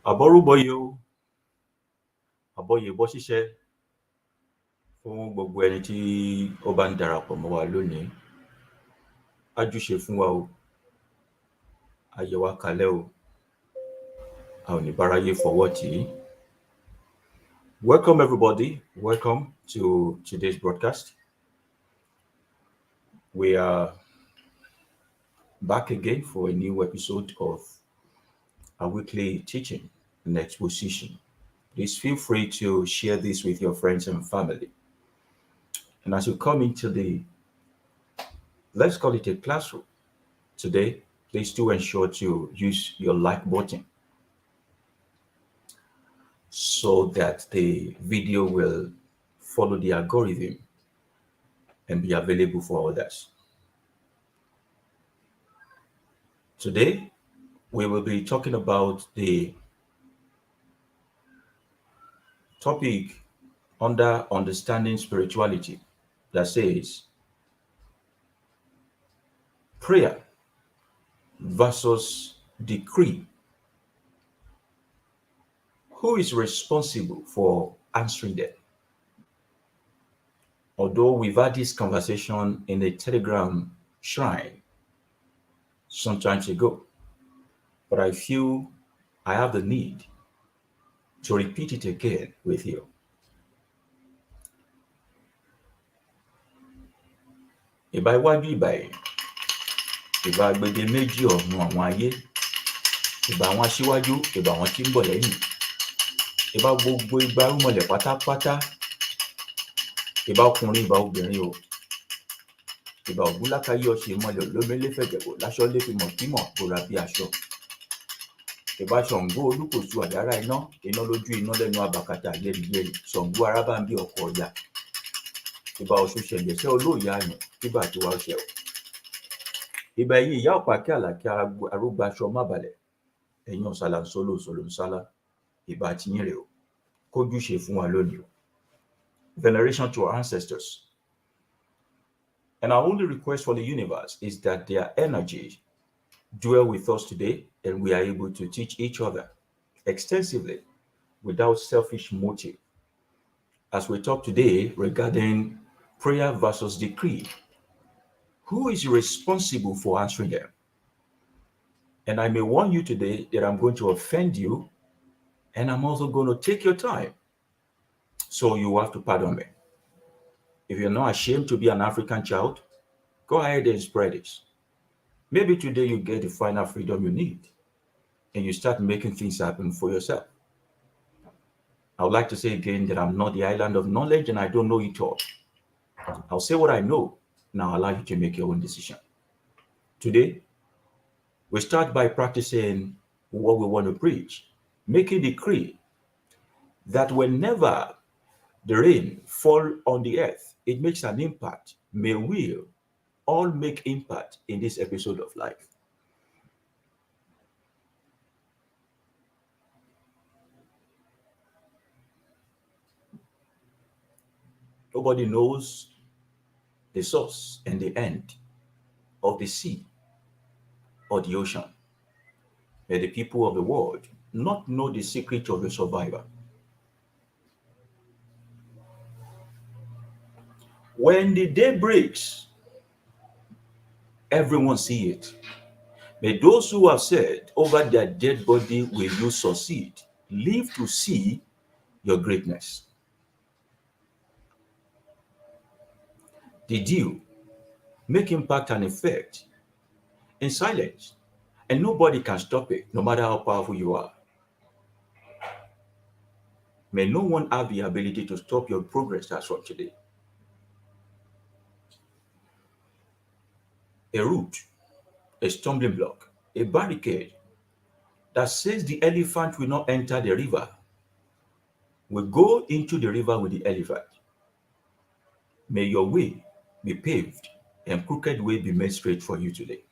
Àbọ̀rúbọyè o, àbọ̀yè bọ́ ṣíṣẹ́ fún gbogbo ẹni tí ó bá ń darapọ̀ mọ́ wa lónìí. Ájúṣe fún wa o, ayé wa kalẹ̀ o, a ò ní báráyé fọwọ́ tì í. Welcome everybody, welcome to today's broadcast. We are back again for a new episode of our weekly teaching and exposition. Please feel free to share this with your friends and family. And as you come into let's call it a classroom today, please do ensure to use your like button so that the video will follow the algorithm and be available for others. Today, we will be talking about the topic under understanding spirituality that says prayer versus decree. Who is responsible for answering them? Although we've had this conversation in a Telegram shrine some time ago, but I feel I have the need to repeat it again with you. Ìbá iwájú ìbá ẹ̀yìn, ìbá agbede méjì ọ̀run àwọn ayé, ìbá àwọn aṣíwájú, ìbá àwọn tí ń bọ̀ lẹ́yìn, ìbá gbogbo igba rúmọlẹ̀ pátápátá, ìbá ọkùnrin, ìbá obìnrin o, ìbá ògúnlákayé ọṣẹ ìmọ̀lẹ̀ olómìnlé fẹ̀jẹ̀bọ̀ láṣọ lé fi mọ̀ kímọ̀ bóra bí aṣọ. Ìbá Ṣàngó olúkòso àdára iná, iná lójú iná lẹ́nu abàkàtà yẹ́rìyẹ́rì, Ṣàngó arábàmbí ọkọ̀ ọ̀yà. Ìbá Ọ̀ṣun ṣẹ̀ǹgẹ̀ṣẹ́ olóòyà àyàn, ìbá tiwa ọṣẹ o. Ìbá ẹ̀yin ìyá ọ̀pákí àlàkí arógbáṣọ mábàlẹ̀, ẹ̀yin ọ̀sàlà ńsọ́lò òṣòlò ńsálá, ìbá tiyín rè o, kójúṣe fún wa lónìí o. Veneration to our ancestors. And our only request for the universe is that their energy dwell with us today and we are able to teach each other extensively without selfish motive. As we talk today regarding prayer versus decree, who is responsible for answering them? And I may warn you today that I'm going to offend you and I'm also going to take your time. So you have to pardon me. If you're not ashamed to be an African child, go ahead and spread it. Maybe today you get the final freedom you need and you start making things happen for yourself. I would like to say again that I'm not the island of knowledge and I don't know it all. I'll say what I know and I'll allow you to make your own decision. Today, we start by practicing what we want to preach, make a decree that whenever the rain fall on the earth, it makes an impact. May we all make impact in this episode of life. Nobody knows the source and the end of the sea or the ocean. May the people of the world not know the secret of the survivor. When the day breaks, everyone see it. May those who have said over their dead body, will you succeed, live to see your greatness. Did you make impact and effect in silence? And nobody can stop it, no matter how powerful you are. May no one have the ability to stop your progress as from today. A root, a stumbling block, a barricade that says the elephant will not enter the river will go into the river with the elephant. May your way be paved and crooked way be made straight for you today.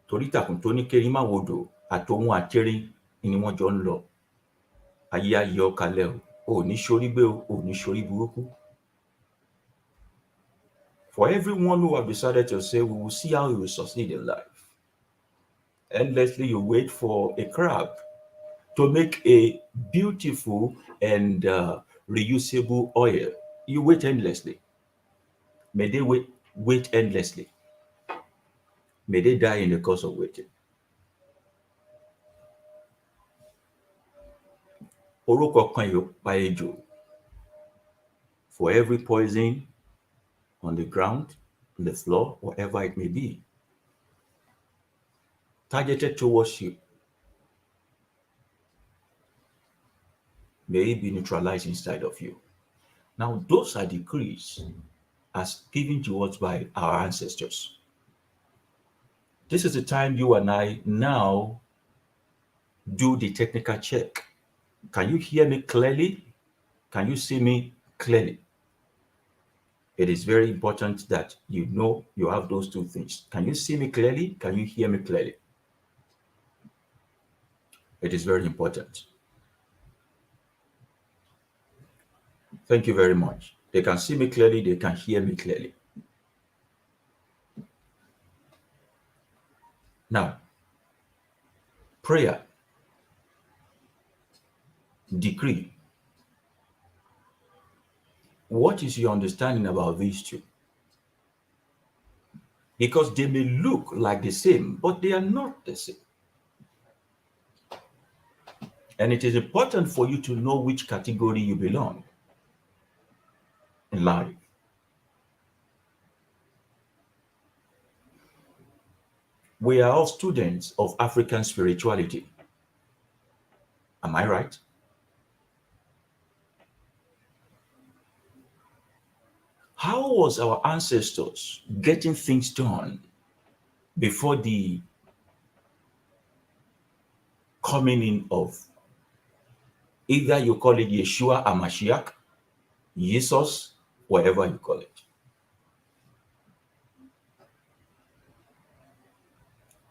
Torí tàkùn tó ní kérin má wodò àtòhun àtẹrin ni wọ́n jọ ń lọ. Ayé ayé ọ kalẹ̀ o, ò ní ṣorí gbé o, ò ní ṣorí burúkú. For everyone who have decided to say, we will see how he will succeed in life. Endlessly you wait for a crab to make a beautiful and reusable oil. You wait endlessly. May they wait endlessly. May they die in the course of waiting. Orúkọ kan yóò pa ejò. For every poison on the ground, on the floor, whatever it may be, targeted towards you, may it be neutralized inside of you. Now, those are decrees as given to us by our ancestors. This is the time you and I now do the technical check. Can you hear me clearly? Can you see me clearly? It is very important that you know you have those two things. Can you see me clearly? Can you hear me clearly? It is very important. Thank you very much. They can see me clearly, they can hear me clearly. Now, prayer, decree. What is your understanding about these two? Because they may look like the same, but they are not the same. And it is important for you to know which category you belong in life. We are all students of African spirituality. Am I right? How was our ancestors getting things done before the coming in of either you call it Yeshua or Mashiach, Jesus, whatever you call it?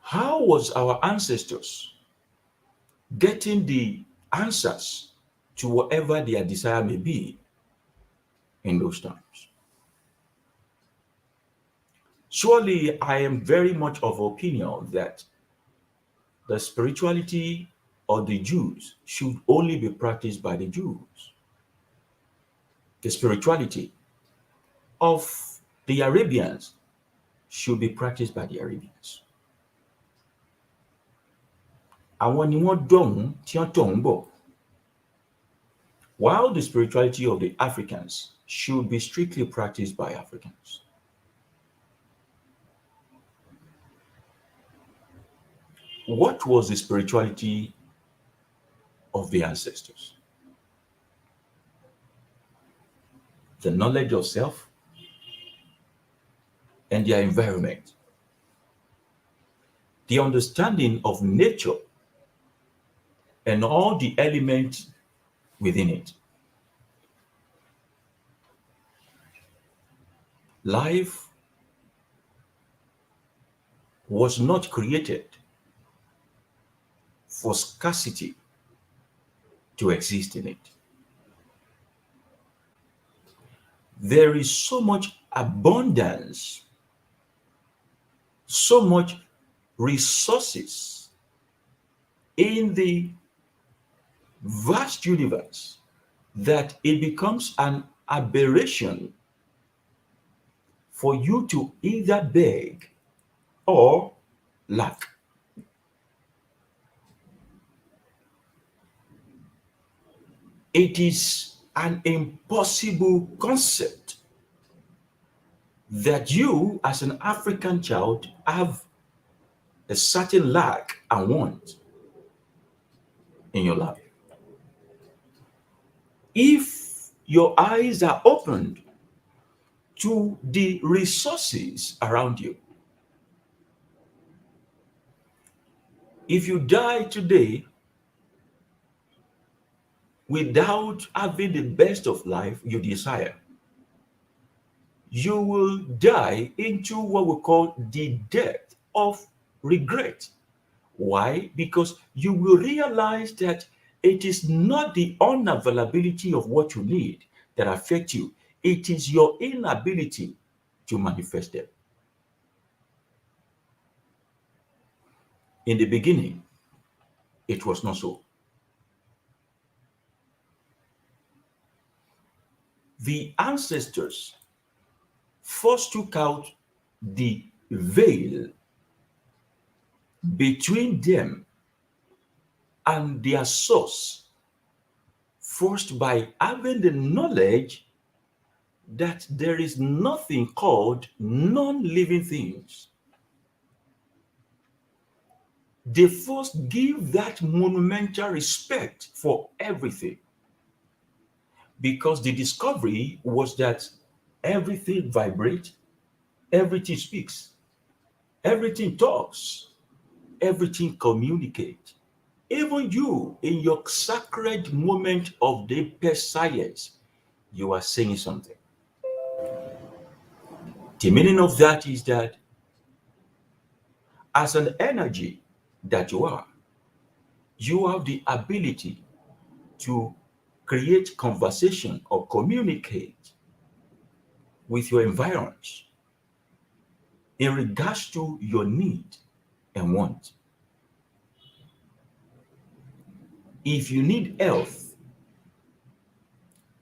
How was our ancestors getting the answers to whatever their desire may be in those times? Surely I am very much of opinion that the spirituality of the Jews should only be practiced by the Jews. The spirituality of the Arabians should be practiced by the Arabians. Àwọn ni wọ́n dọ̀hún tí wọ́n tọ̀hún bọ̀. While the spirituality of the Africans should be strictly practiced by Africans. What was the spirituality of the ancestors? The knowledge of self and their environment. The understanding of nature and all the elements within it. Life was not created for scarcity to exist in it. There is so much abundance, so much resources in the vast universe that it becomes an aberration for you to either beg or lack. It is an impossible concept that you, as an African child, have a certain lack and want in your life. If your eyes are opened to the resources around you, if you die today without having the best of life you desire, you will die into what we call the death of regret. Why? Because you will realize that it is not the unavailability of what you need that affect you. It is your inability to manifest them. In the beginning, it was not so. The ancestors first took out the veil between them and their source, first by having the knowledge that there is nothing called non-living things. They first give that monumental respect for everything, because the discovery was that everything vibrates, everything speaks, everything talks, everything communicates. Even you, in your sacred moment of deepest science, you are saying something. The meaning of that is that as an energy that you have the ability to create conversation or communicate with your environment in regards to your need and want. If you need health,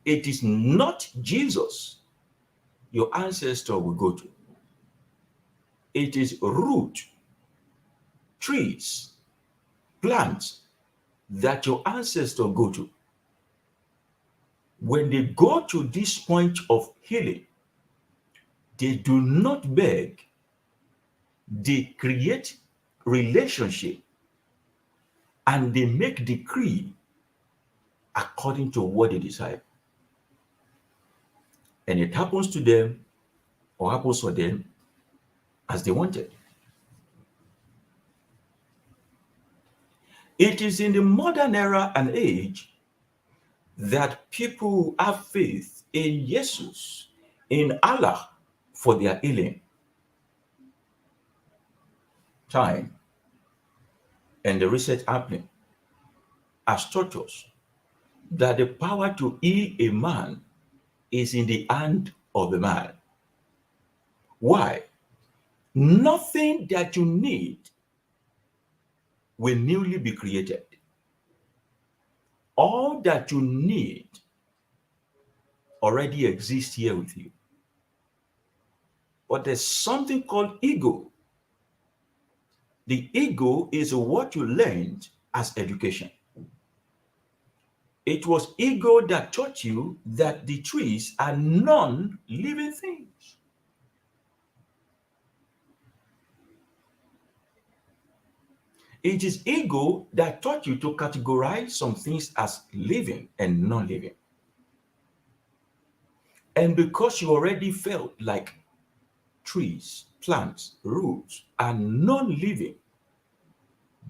it is not Jesus your ancestor will go to. It is root, trees, plants that your ancestor go to. When they go to this point of healing, they do not beg, they create relationship and they make decree according to what they desire. And it happens to them or happens for them as they wanted. It is in the modern era and age that people have faith in Jesus, in Allah for their healing. Time and the research happening has taught us that the power to heal a man is in the hand of the man. Why? Nothing that you need will newly be created. All that you need already exists here with you. But there's something called ego. The ego is what you learned as education. It was ego that taught you that the trees are non-living things. It is ego that taught you to categorize some things as living and non-living. And because you already felt like trees, plants, roots are non-living,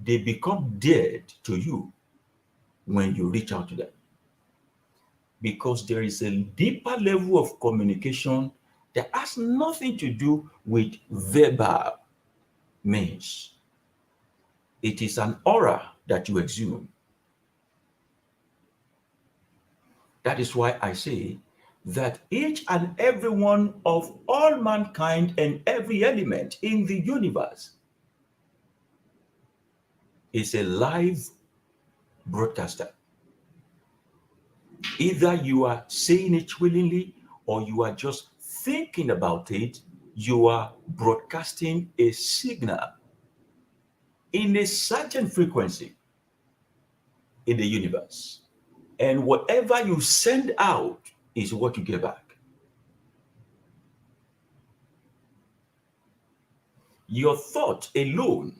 they become dead to you when you reach out to them. Because there is a deeper level of communication that has nothing to do with verbal means. It is an aura that you exude. That is why I say that each and every one of all mankind and every element in the universe is a live broadcaster. Either you are saying it willingly or you are just thinking about it, you are broadcasting a signal in a certain frequency in the universe. And whatever you send out is what you get back. Your thought alone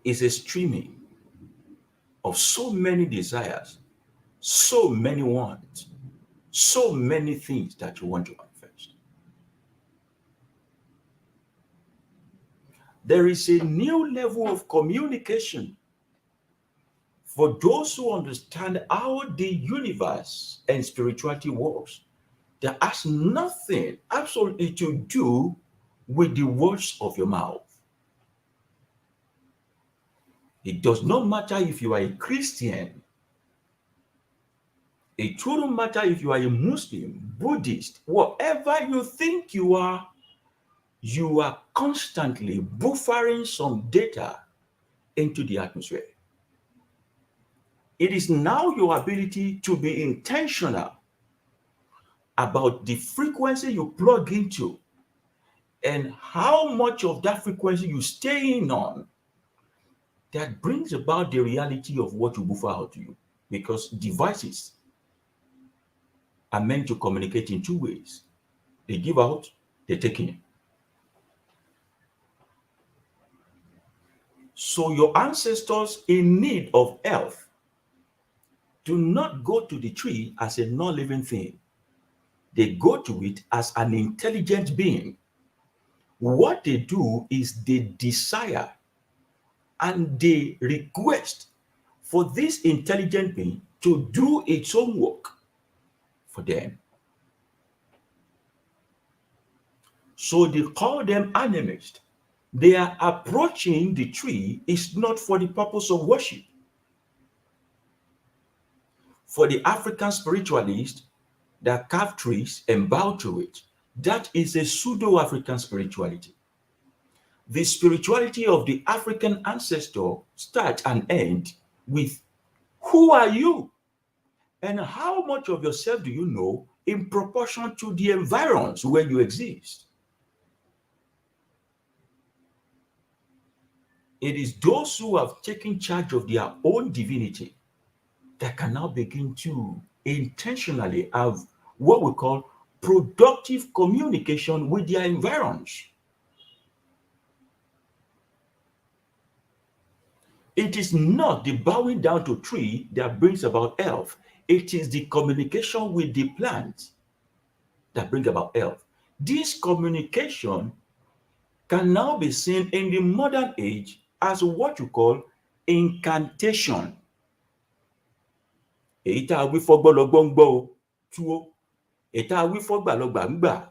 is a streaming of so many desires, so many wants, so many things that you want to manifest. There is a new level of communication for those who understand how the universe and spirituality works that has nothing absolutely to do with the words of your mouth. It does not matter if you are a Christian. It shouldn't matter if you are a Muslim, Buddhist, whatever you think you are constantly buffering some data into the atmosphere. It is now your ability to be intentional about the frequency you plug into and how much of that frequency you stay in on that brings about the reality of what you buffer out to you. Because devices are meant to communicate in two ways. They give out, they take in. So your ancestors in need of health do not go to the tree as a non-living thing. They go to it as an intelligent being. What they do is they desire and they request for this intelligent being to do its own work for them. So they call them animists. They are approaching the tree is not for the purpose of worship. For the African spiritualists that carve trees and bow to it, that is a pseudo-African spirituality. The spirituality of the African ancestor starts and ends with who are you? And how much of yourself do you know in proportion to the environs where you exist? It is those who have taken charge of their own divinity that can now begin to intentionally have what we call productive communication with their environs. It is not the bowing down to tree that brings about health. It is the communication with the plant that brings about health. This communication can now be seen in the modern age as what you call incantation. Èyí tá a wí fọ́gbọ́lọgbọ́ ń gbọ́ o, túó. Èyí tá a wí fọ́gbàlọgbà ń gbà.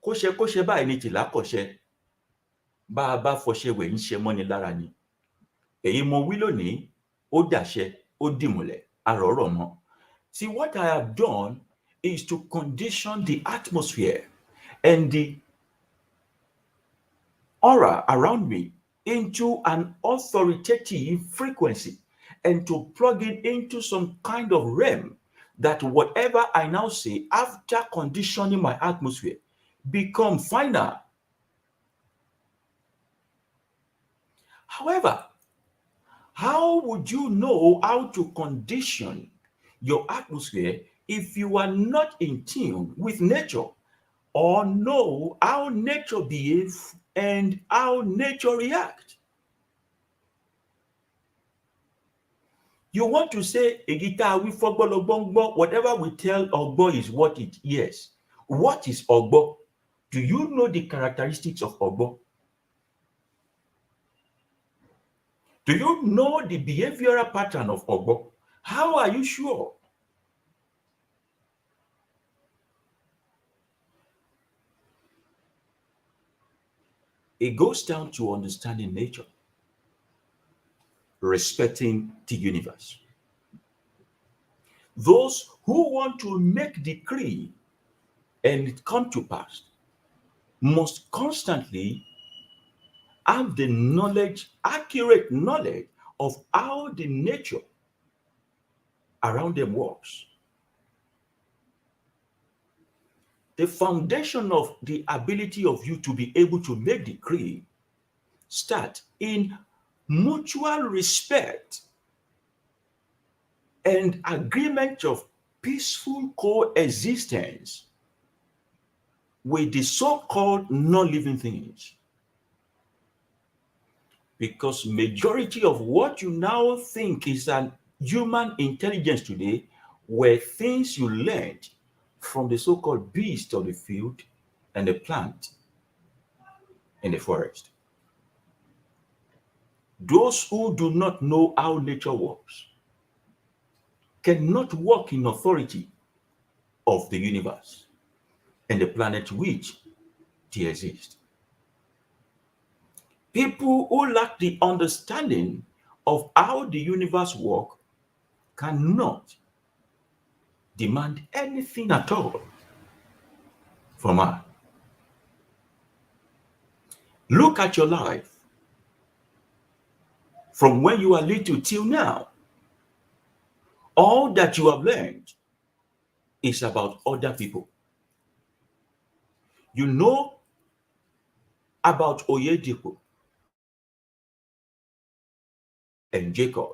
Kóṣẹ báyìí ni tìlá kọ̀ṣẹ. Bá a bá fọṣẹ wẹ̀ ń ṣe mọ́ni lára ni. Èyí mo wí lónìí, ó dàṣẹ, ó dìmùlẹ̀, àrọ́rọ̀ mọ́. See, what I have done is to condition the atmosphere and the aura around me into an authoritative frequency and to plug it into some kind of realm that whatever I now say after conditioning my atmosphere become final. However, how would you know how to condition your atmosphere if you are not in tune with nature or know how nature behaves and how nature reacts? You want to say a guitar we fogbologbongbo, whatever we tell Ogbo is what it is. What is Ogbo? Do you know the characteristics of Ogbo? Do you know the behavioral pattern of Ogbo? How are you sure? It goes down to understanding nature, respecting the universe. Those who want to make decree and it come to pass must constantly have the knowledge, accurate knowledge of how the nature around them works. The foundation of the ability of you to be able to make decree start in mutual respect and agreement of peaceful coexistence with the so-called non-living things. Because majority of what you now think is an human intelligence today were things you learned from the so-called beast of the field and the plant in the forest. Those who do not know how nature works cannot walk in authority of the universe and the planet which they exist. People who lack the understanding of how the universe works cannot demand anything at all from us. Look at your life from when you are little till now. All that you have learned is about other people. You know about Oyedipo and Jacob.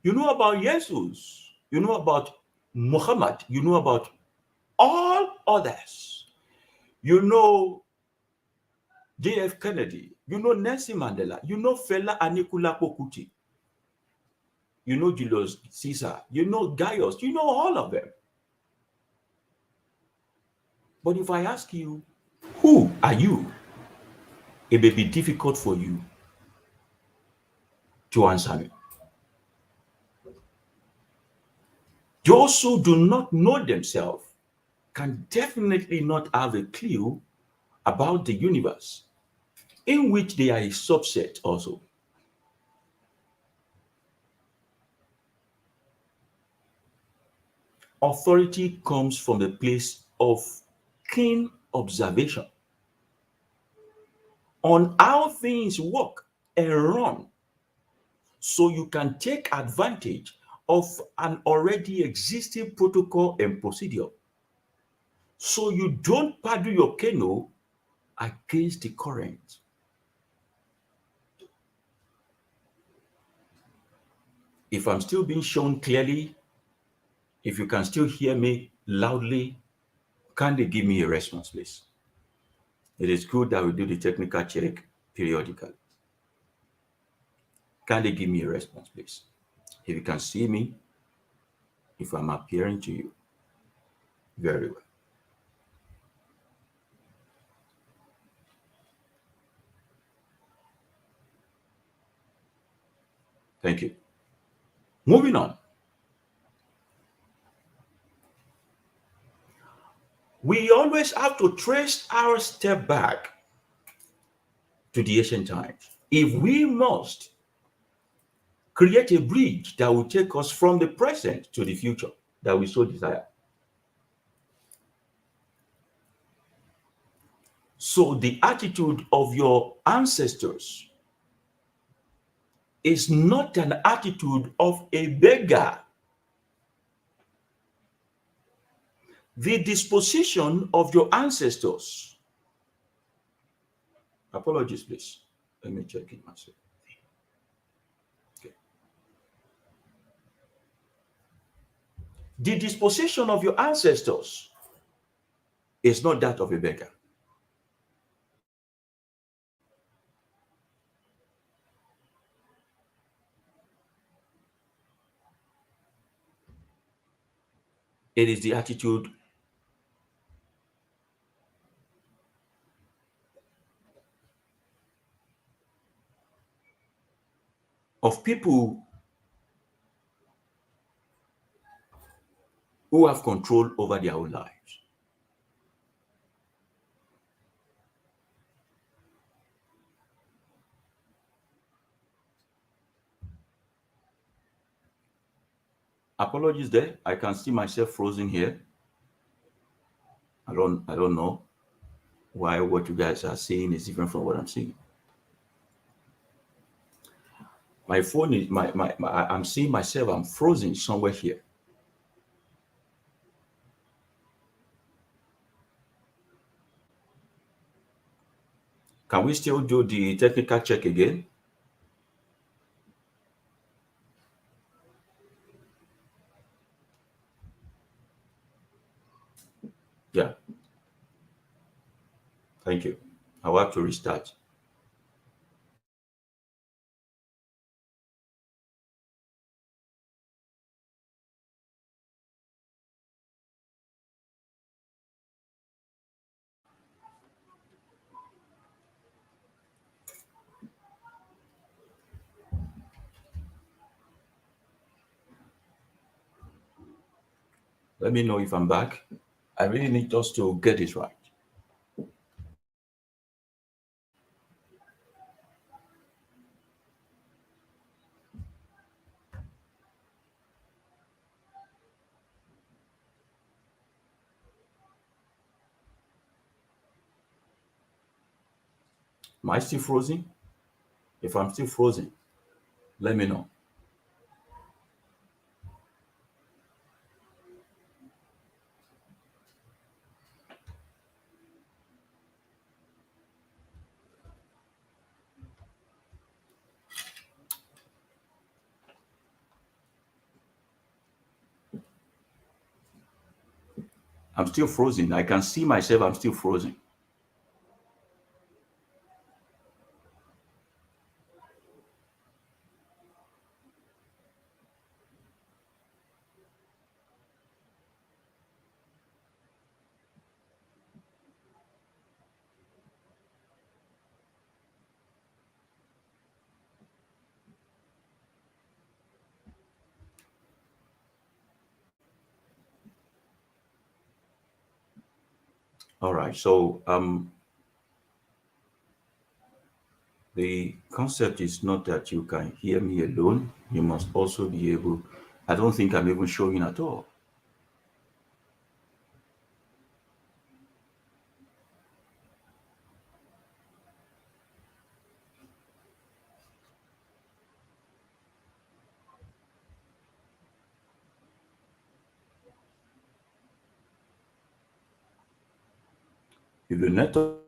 You know about Jesus. You know about Muhammad. You know about all others. You know J.F. Kennedy. You know Nelson Mandela. You know Fela Anikulapo Kuti. You know Julius Caesar. You know Gaius. You know all of them. But if I ask you, who are you? It may be difficult for you to answer me. Those who do not know themselves can definitely not have a clue about the universe, in which they are a subset also. Authority comes from the place of keen observation on how things work and run, so you can take advantage of an already existing protocol and procedure, so you don't paddle your canoe against the current. If I'm still being shown clearly, if you can still hear me loudly, can they give me a response, please? It is good that we do the technical check periodically. Can they give me a response, please? If you can see me, if I'm appearing to you, very well. Thank you. Moving on. We always have to trace our step back to the ancient times. If we must create a bridge that will take us from the present to the future that we so desire. So the attitude of your ancestors is not an attitude of a beggar. The disposition of your ancestors. Apologies, please. Let me check it myself. Okay. The disposition of your ancestors is not that of a beggar. It is the attitude of people who have control over their own lives. Apologies there. I can see myself frozen here. I don't know why what you guys are saying is different from what I'm seeing. My phone is I'm seeing myself, I'm frozen somewhere here. Can we still do the technical check again? Yeah. Thank you. I will have to restart. Let me know if I'm back. I really need us to get this right. Am I still frozen? If I'm still frozen, let me know. I'm still frozen. I can see myself. I'm still frozen. All right. So the concept is not that you can hear me alone. You must also be able. I don't think I'm even showing at all. If the network,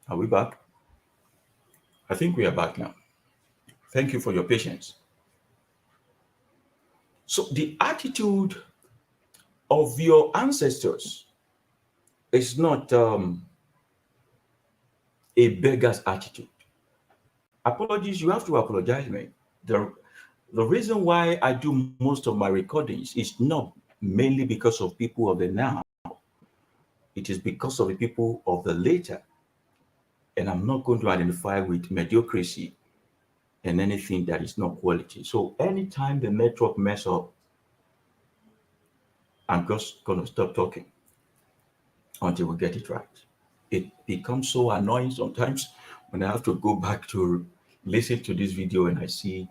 are we back? I think we are back now. Thank you for your patience. So the attitude of your ancestors is not a beggar's attitude. Apologies, you have to apologize, man. The reason why I do most of my recordings is not mainly because of people of the now, it is because of the people of the later. And I'm not going to identify with mediocrity and anything that is not quality. So anytime the network mess up, I'm just going to stop talking until we get it right. It becomes so annoying sometimes when I have to go back to listen to this video and I see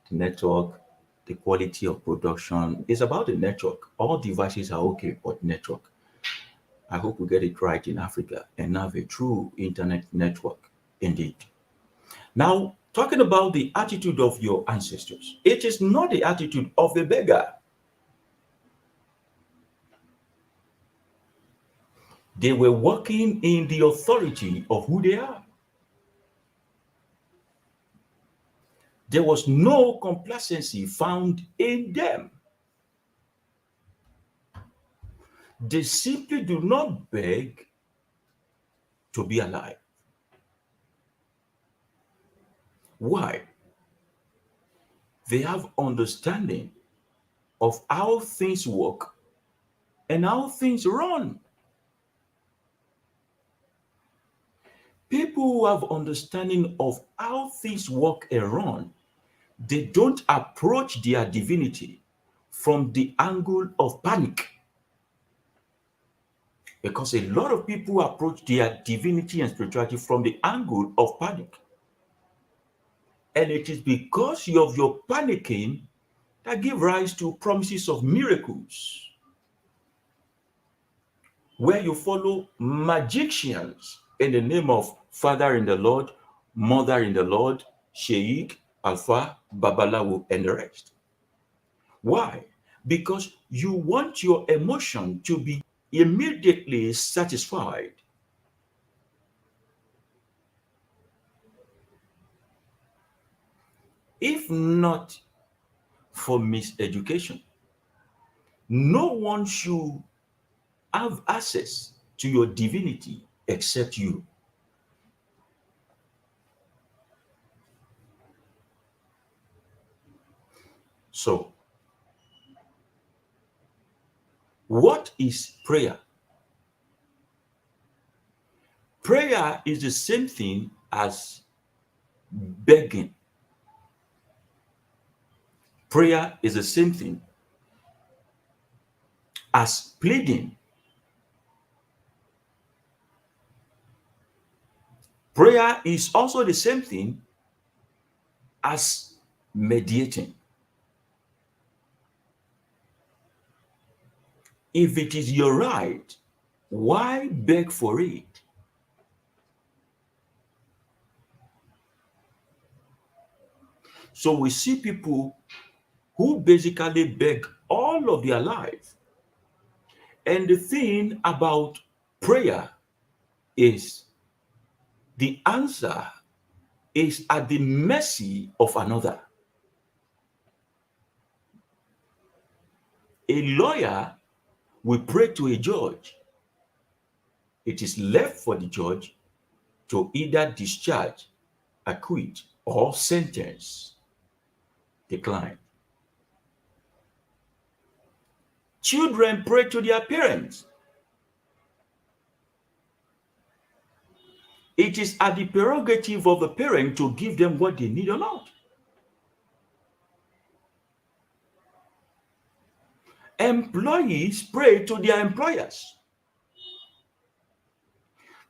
the network, the quality of production. It's about the network. All devices are okay, but network. I hope we get it right in Africa and have a true internet network indeed. Now, talking about the attitude of your ancestors, it is not the attitude of a beggar. They were walking in the authority of who they are. There was no complacency found in them. They simply do not beg to be alive. Why? They have understanding of how things work and how things run. People who have understanding of how things work and run, they don't approach their divinity from the angle of panic. Because a lot of people approach their divinity and spirituality from the angle of panic. And it is because of your panicking that give rise to promises of miracles, where you follow magicians in the name of Father in the Lord, Mother in the Lord, Sheikh. Alpha, Babalawo, and the rest. Why? Because you want your emotion to be immediately satisfied. If not for miseducation, no one should have access to your divinity except you. So, what is prayer? Prayer is the same thing as begging. Prayer is the same thing as pleading. Prayer is also the same thing as mediating. If it is your right, why beg for it? So we see people who basically beg all of their life. And the thing about prayer is the answer is at the mercy of another. A lawyer will pray to a judge. It is left for the judge to either discharge, acquit, or sentence the client. Children pray to their parents. It is at the prerogative of the parent to give them what they need or not. Employees pray to their employers.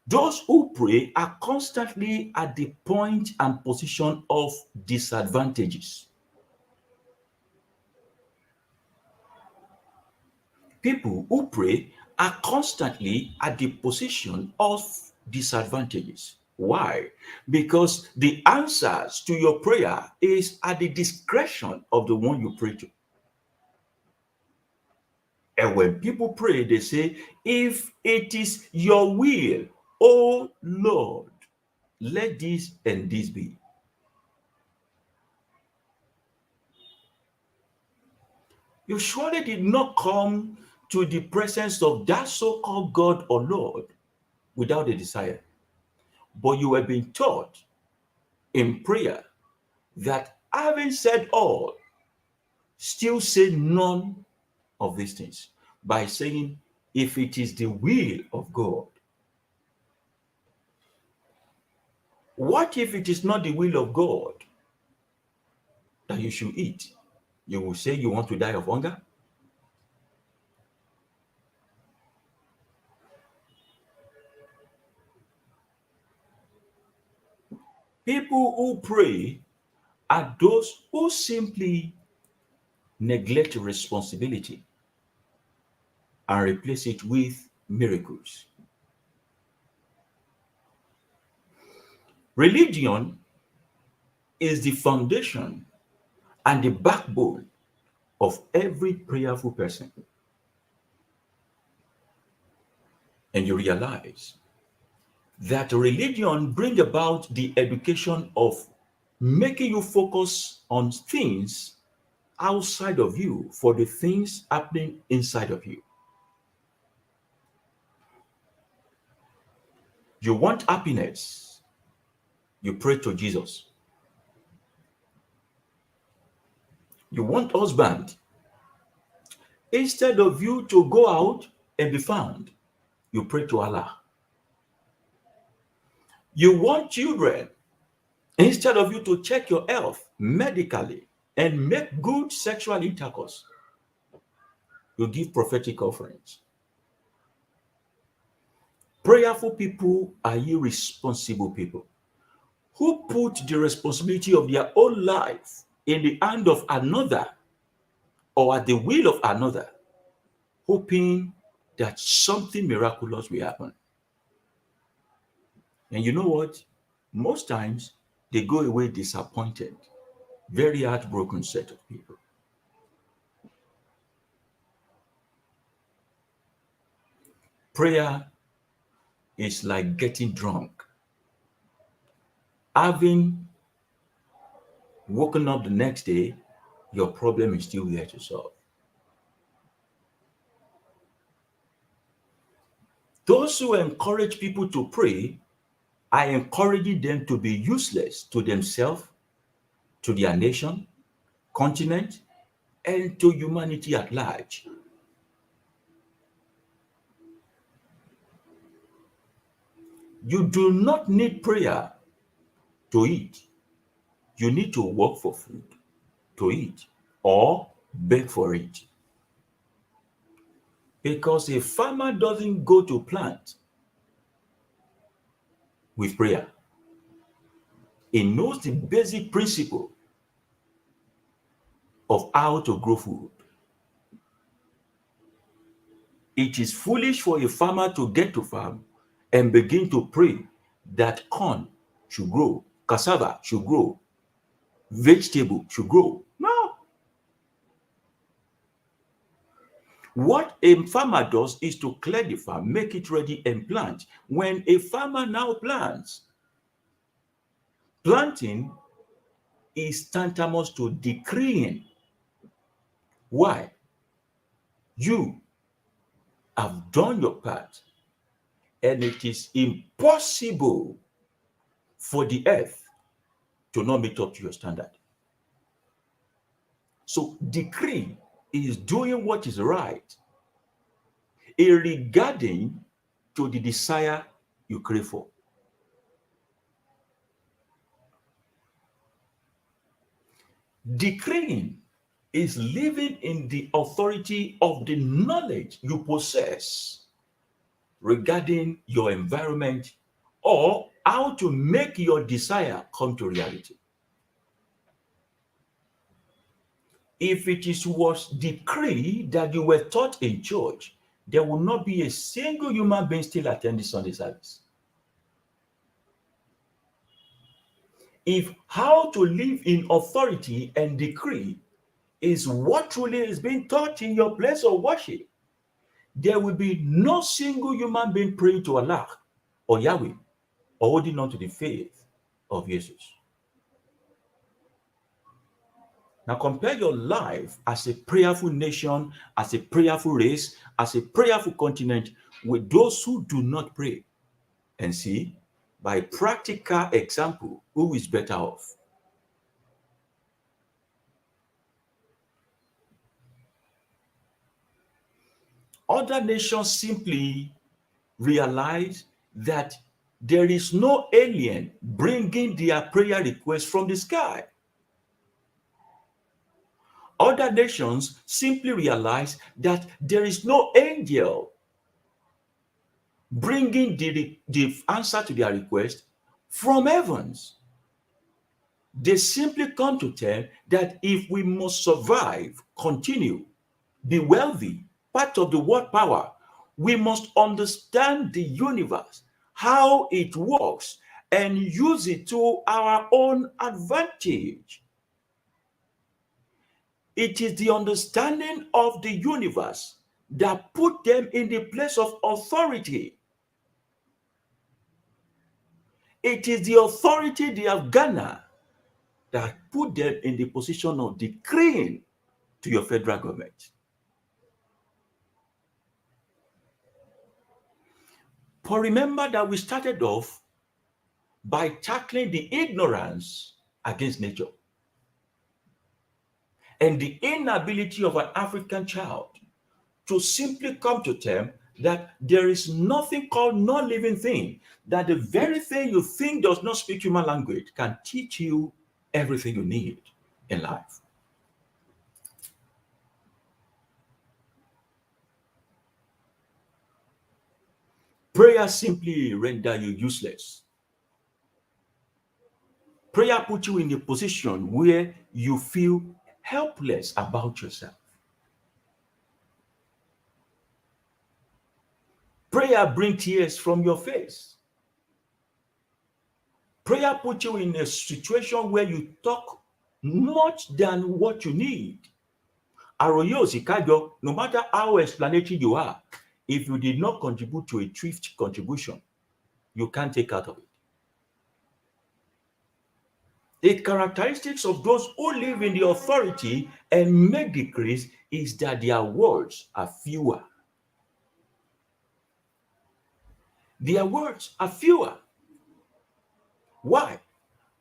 Those who pray are constantly at the point and position of disadvantages. People who pray are constantly at the position of disadvantages. Why? Because the answers to your prayer is at the discretion of the one you pray to. And when people pray, they say, if it is your will, oh Lord, let this and this be. You surely did not come to the presence of that so-called God or Lord without a desire. But you have been taught in prayer that having said all, still say none of these things by saying, if it is the will of God. What if it is not the will of God that you should eat? You will say you want to die of hunger? People who pray are those who simply neglect responsibility and replace it with miracles. Religion is the foundation and the backbone of every prayerful person. And you realize that religion brings about the education of making you focus on things outside of you for the things happening inside of you. You want happiness, you pray to Jesus. You want husband, instead of you to go out and be found, you pray to Allah. You want children, instead of you to check your health medically and make good sexual intercourse, you give prophetic offerings. Prayerful people are irresponsible people who put the responsibility of their own life in the hand of another or at the will of another, hoping that something miraculous will happen. And you know what? Most times they go away disappointed. Very heartbroken set of people. Prayer is like getting drunk. Having woken up the next day, your problem is still there to solve. Those who encourage people to pray are encouraging them to be useless to themselves, to their nation, continent, and to humanity at large. You do not need prayer to eat. You need to work for food to eat or beg for it. Because a farmer doesn't go to plant with prayer. He knows the basic principle of how to grow food. It is foolish for a farmer to get to farm and begin to pray that corn should grow, cassava should grow, vegetable should grow. No. What a farmer does is to clear the farm, make it ready, and plant. When a farmer now plants, planting is tantamount to decreeing. Why? You have done your part, and it is impossible for the earth to not meet up to your standard. So decree is doing what is right regarding to the desire you crave for. Decreeing is living in the authority of the knowledge you possess regarding your environment or how to make your desire come to reality. If it is was decreed that you were taught in church, there will not be a single human being still attending Sunday service. If how to live in authority and decree is what truly is being taught in your place of worship, there will be no single human being praying to Allah or Yahweh or holding on to the faith of Jesus. Now compare your life as a prayerful nation, as a prayerful race, as a prayerful continent with those who do not pray, and see by practical example who is better off. Other nations simply realize that there is no alien bringing their prayer request from the sky. Other nations simply realize that there is no angel bringing the answer to their request from heavens. They simply come to tell that if we must survive, continue, be wealthy, part of the world power, we must understand the universe, how it works, and use it to our own advantage. It is the understanding of the universe that put them in the place of authority. It is the authority they have garnered that put them in the position of decreeing to your federal government. But remember that we started off by tackling the ignorance against nature and the inability of an African child to simply come to terms that there is nothing called non-living thing, that the very thing you think does not speak human language can teach you everything you need in life. Prayer simply render you useless. Prayer puts you in a position where you feel helpless about yourself. Prayer brings tears from your face. Prayer puts you in a situation where you talk much than what you need. Aroyo Sikajo, no matter how explanatory you are, if you did not contribute to a thrift contribution, you can't take out of it. The characteristics of those who live in the authority and make decrees is that their words are fewer. Their words are fewer. Why?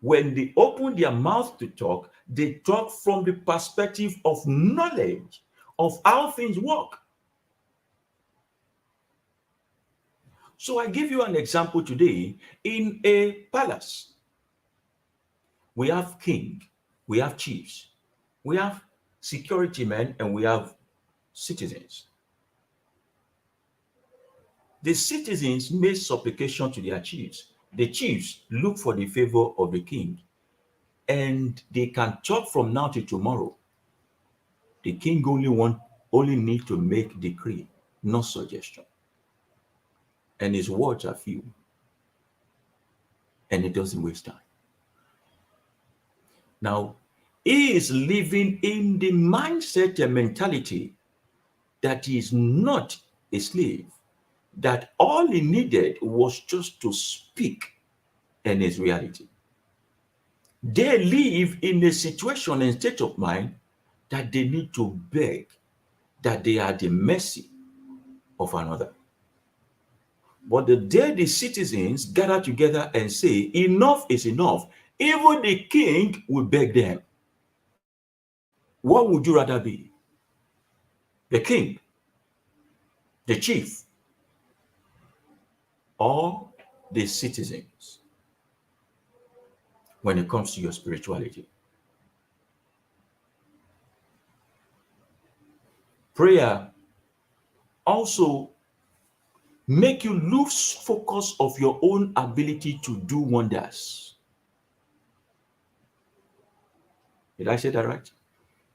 When they open their mouth to talk, they talk from the perspective of knowledge of how things work. So I give you an example today. In a palace, we have king, we have chiefs, we have security men, and we have citizens. The citizens make supplication to their chiefs. The chiefs look for the favor of the king, and they can talk from now to tomorrow. The king only need to make decree, no suggestion, and his words are few, and it doesn't waste time. Now, he is living in the mindset and mentality that he is not a slave, that all he needed was just to speak, and his reality. They live in a situation and state of mind that they need to beg, that they are the mercy of another. But the day the citizens gather together and say, enough is enough, even the king will beg them. What would you rather be? The king, the chief, or the citizens when it comes to your spirituality? Prayer also make you lose focus of your own ability to do wonders. Did I say that right?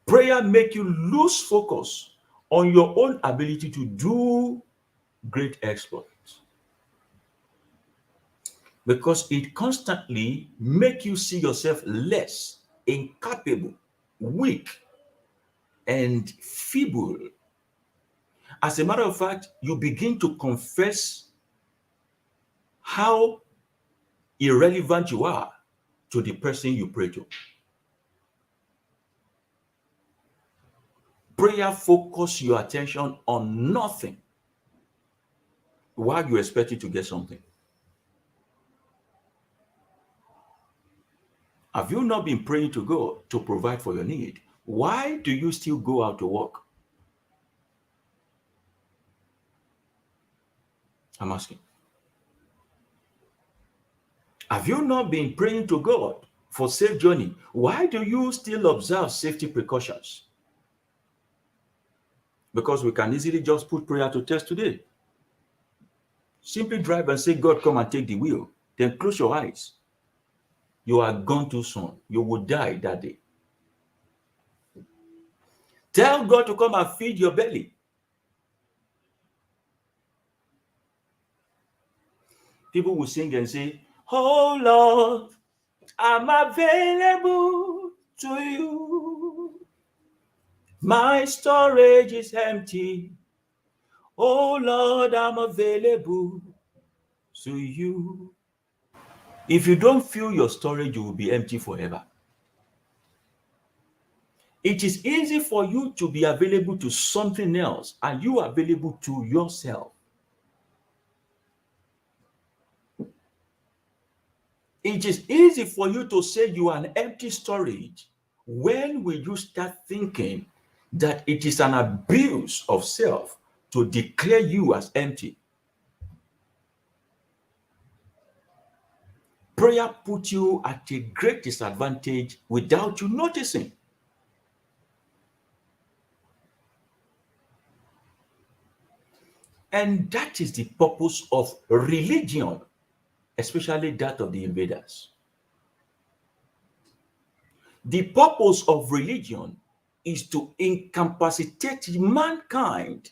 Prayer make you lose focus on your own ability to do great exploits, because it constantly make you see yourself less, incapable, weak, and feeble. As a matter of fact, you begin to confess how irrelevant you are to the person you pray to. Prayer focus your attention on nothing while you expect it to get something. Have you not been praying to God to provide for your need? Why do you still go out to work? I'm asking. Have you not been praying to God for safe journey? Why do you still observe safety precautions? Because we can easily just put prayer to test today. Simply drive and say, God, come and take the wheel. Then close your eyes. You are gone too soon. You will die that day. Tell God to come and feed your belly. People will sing and say, oh Lord, I'm available to you. My storage is empty. Oh Lord, I'm available to you. If you don't fill your storage, you will be empty forever. It is easy for you to be available to something else and you are available to yourself. It is easy for you to say you are an empty storage. When will you start thinking that it is an abuse of self to declare you as empty? Prayer puts you at a great disadvantage without you noticing. And that is the purpose of religion, especially that of the invaders. The purpose of religion is to incapacitate mankind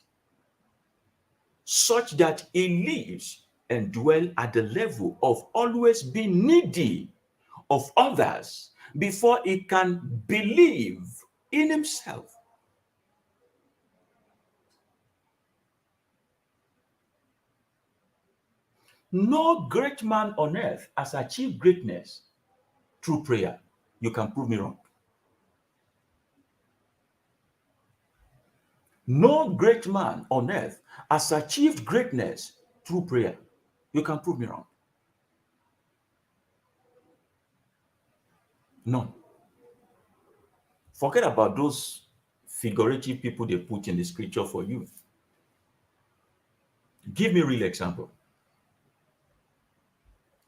such that he lives and dwell at the level of always being needy of others, before he can believe in himself. No great man on earth has achieved greatness through prayer. You can prove me wrong. No great man on earth has achieved greatness through prayer. You can prove me wrong. None. Forget about those figurative people they put in the scripture for you. Give me a real example.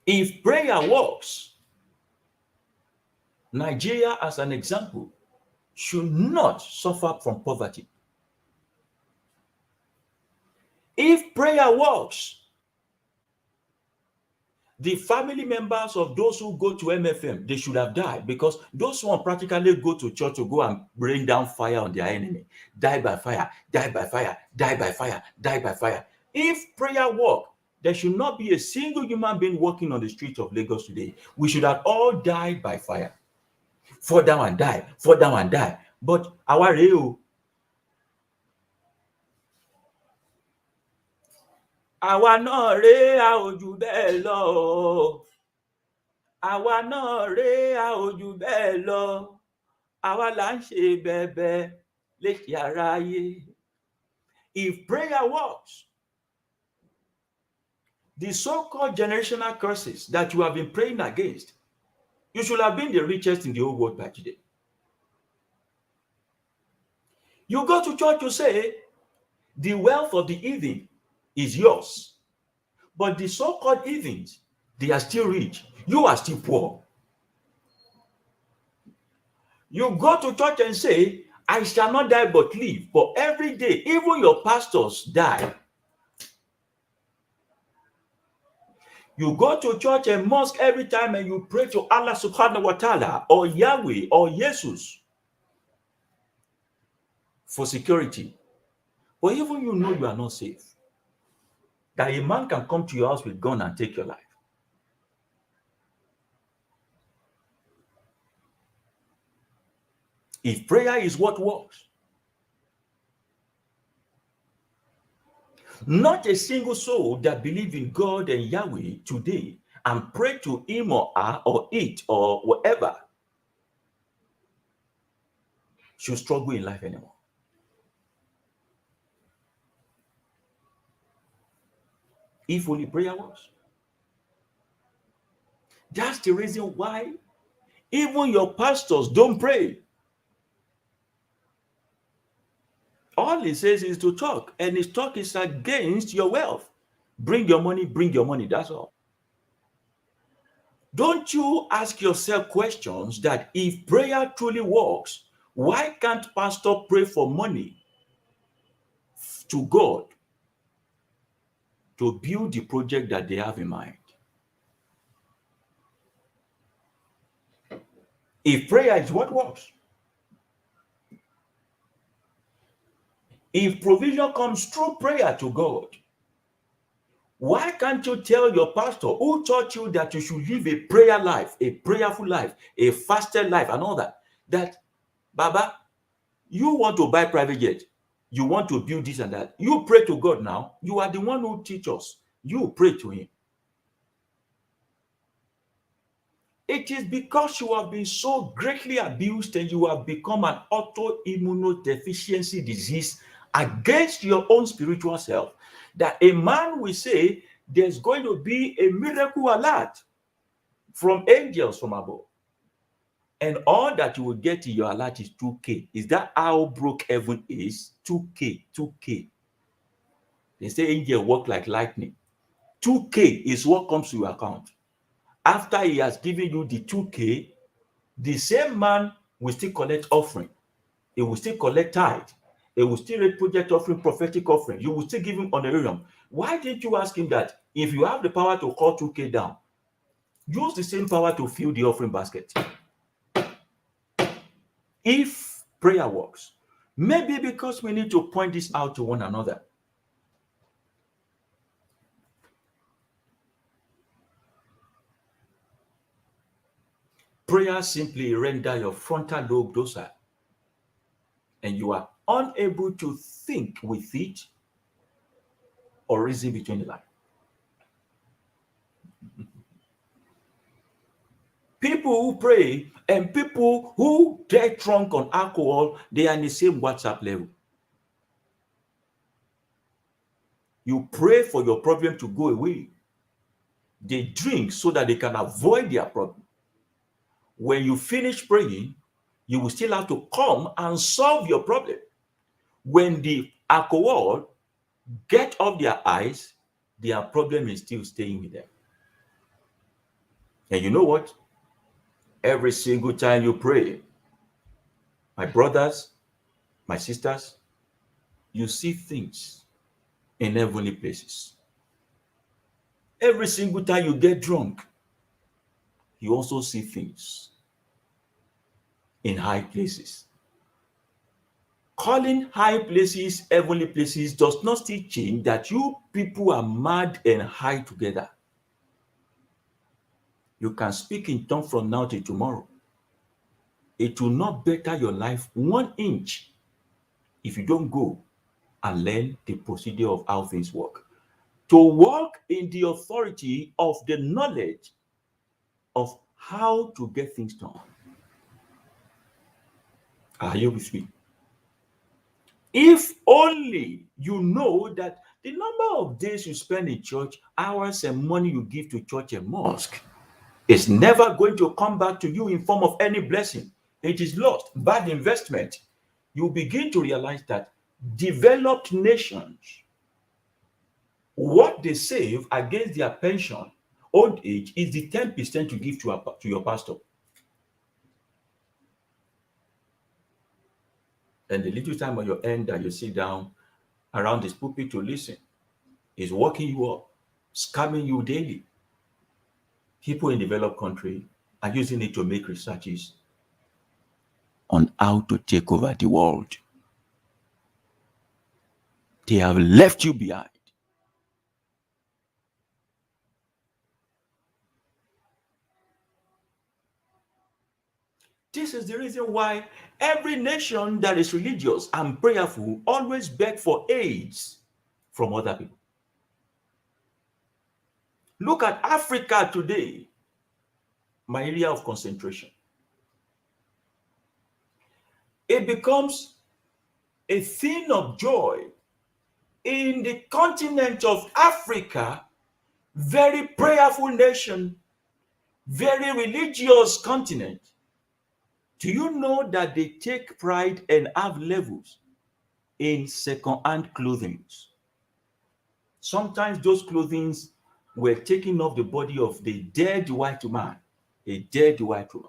If prayer works, Nigeria, as an example, should not suffer from poverty. If prayer works, the family members of those who go to MFM, they should have died, because those who practically go to church to go and bring down fire on their enemy, die by fire, die by fire, die by fire, die by fire. If prayer works, there should not be a single human being walking on the streets of Lagos today. We should have all died by fire. Fall down and die, fall down and die. But our real, àwa náà rèé a ò jù bẹ́ẹ̀ lọ. Àwa náà rèé a ò jù bẹ́ẹ̀ lọ. Àwa là ń ṣe bẹ̀bẹ̀ létí aráyé. If prayer works, the so-called generational curses that you have been praying against, you should have been the richest in the whole world by today. You go to church to say the wealth of the heathen is yours, but the so-called heathens, they are still rich. You are still poor. You go to church and say, I shall not die but live. But every day, even your pastors die. You go to church and mosque every time and you pray to Allah subhanahu wa ta'ala or Yahweh or Jesus for security. But even you know you are not safe. That a man can come to your house with a gun and take your life. If prayer is what works, not a single soul that believes in God and Yahweh today and pray to him or her or it or whatever should struggle in life anymore. If only prayer works. That's the reason why even your pastors don't pray. All he says is to talk, and his talk is against your wealth. Bring your money, that's all. Don't you ask yourself questions that if prayer truly works, why can't pastor pray for money to God to build the project that they have in mind? If prayer is what works, if provision comes through prayer to God, why can't you tell your pastor who taught you that you should live a prayer life, a prayerful life, a fasted life, and all that, that, Baba, you want to buy private jet, you want to build this and that, you pray to God now, you are the one who teaches us, you pray to him. It is because you have been so greatly abused and you have become an autoimmunodeficiency disease against your own spiritual self that a man will say there's going to be a miracle alert from angels from above. And all that you will get in your alert is 2K. Is that how broke heaven is? 2K, 2K. They say angels work like lightning. 2K is what comes to your account. After he has given you the 2K, the same man will still collect offering. He will still collect tithe. He will still read project offering, prophetic offering. You will still give him honorarium. Why didn't you ask him that if you have the power to call 2K down, use the same power to fill the offering basket? If prayer works, maybe because we need to point this out to one another. Prayer simply render your frontal lobe docile, and you are unable to think with it or reason between the lines. People who pray and people who get drunk on alcohol, they are in the same WhatsApp level. You pray for your problem to go away. They drink so that they can avoid their problem. When you finish praying, you will still have to come and solve your problem. When the alcohol get off their eyes, their problem is still staying with them. And you know what? Every single time you pray, my brothers, my sisters, you see things in heavenly places. Every single time you get drunk, you also see things in high places. Calling high places heavenly places does not still change that you people are mad and high together. You can speak in tongues from now till tomorrow. It will not better your life 1 inch if you don't go and learn the procedure of how things work. To walk in the authority of the knowledge of how to get things done. Are you with me? If only you know that the number of days you spend in church, hours and money you give to church and mosque is never going to come back to you in form of any blessing. It is lost, bad investment. You begin to realize that developed nations, what they save against their pension, old age, is the 10% you give to your pastor. And the little time on your end that you sit down around this pulpit to listen is working you up, scamming you daily. People in developed country are using it to make researches on how to take over the world. They have left you behind. This is the reason why every nation that is religious and prayerful always beg for aids from other people. Look at Africa today, my area of concentration. It becomes a thing of joy in the continent of Africa, very prayerful nation, very religious continent. Do you know that they take pride and have levels in second-hand clothing? Sometimes those clothing were taken off the body of the dead white man, a dead white woman.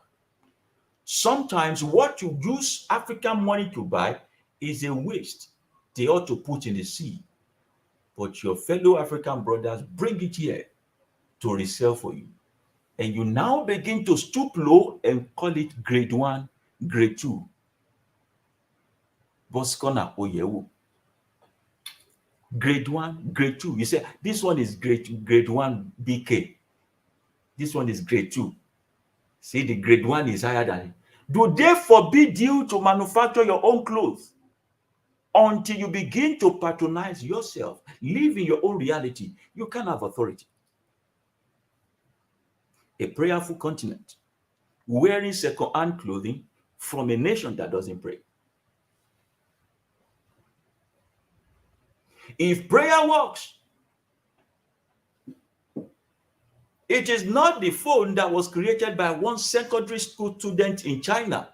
Sometimes what you use African money to buy is a waste they ought to put in the sea. But your fellow African brothers bring it here to resell for you. And you now begin to stoop low and call it grade 1, grade 2. Boskona Oyewu. Grade 1, grade 2. You say, this one is grade 1 BK. This one is grade 2. See, the grade 1 is higher than it. Do they forbid you to manufacture your own clothes until you begin to patronize yourself, live in your own reality? You can't have authority. A prayerful continent wearing second-hand clothing from a nation that doesn't pray. If prayer works, it is not the phone that was created by one secondary school student in China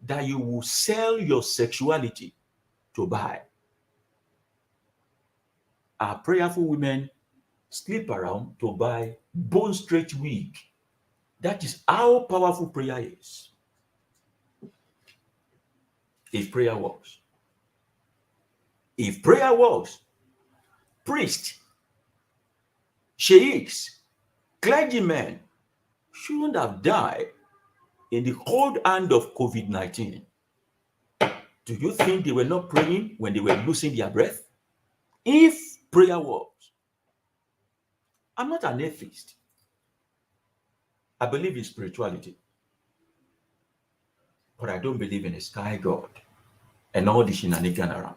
that you will sell your sexuality to buy. Our prayerful women sleep around to buy bone straight wig. That is how powerful prayer is. If prayer works. If prayer works, priests, sheikhs, clergymen shouldn't have died in the cold hand of COVID-19. Do you think they were not praying when they were losing their breath? If prayer works, I'm not an atheist. I believe in spirituality. but I don't believe in a sky god and all the shenanigans around.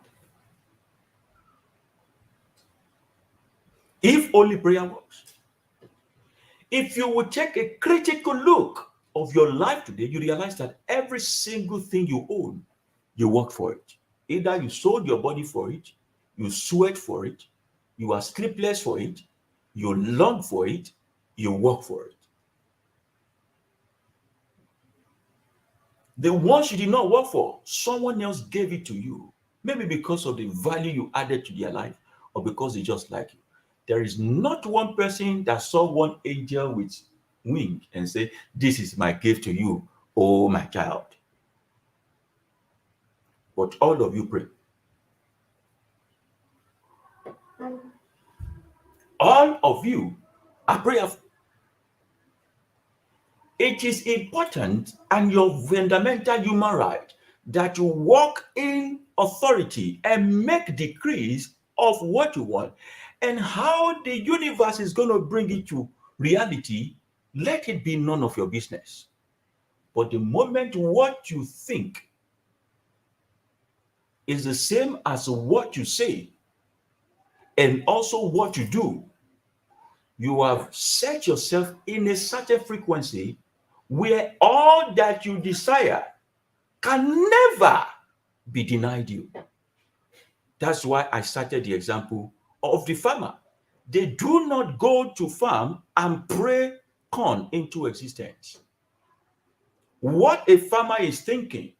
If only prayer works. If you would take a critical look of your life today, you realize that every single thing you own, you work for it. Either you sold your body for it, you sweat for it, you are sleepless for it, you long for it, you work for it. The ones you did not work for, someone else gave it to you. Maybe because of the value you added to their life or because they just like you. There is not one person that saw one angel with wing and say, "This is my gift to you, oh my child." But all of you pray. All of you are prayerful. It is important and your fundamental human right that you walk in authority and make decrees of what you want and how the universe is going to bring it to reality. Let it be none of your business. But the moment what you think is the same as what you say and also what you do, you have set yourself in a certain frequency where all that you desire can never be denied you. That's why I started the example of the farmer. They do not go to farm and pray corn into existence. What a farmer is thinking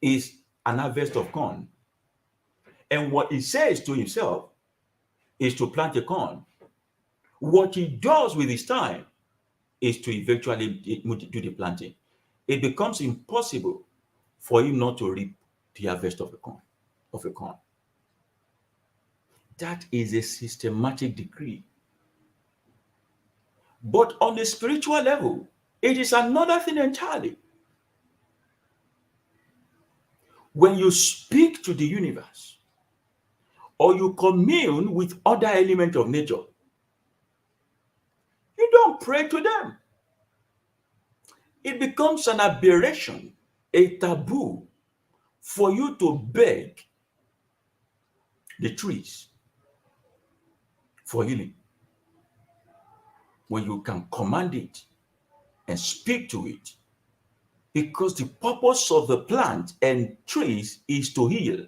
is an harvest of corn. And what he says to himself is to plant a corn. What he does with his time is to eventually do the planting. It becomes impossible for him not to reap the harvest of a corn. That is a systematic decree. But on the spiritual level, it is another thing entirely. When you speak to the universe or you commune with other elements of nature, you don't pray to them. It becomes an aberration, a taboo for you to beg the trees for healing when you can command it and speak to it, because the purpose of the plant and trees is to heal.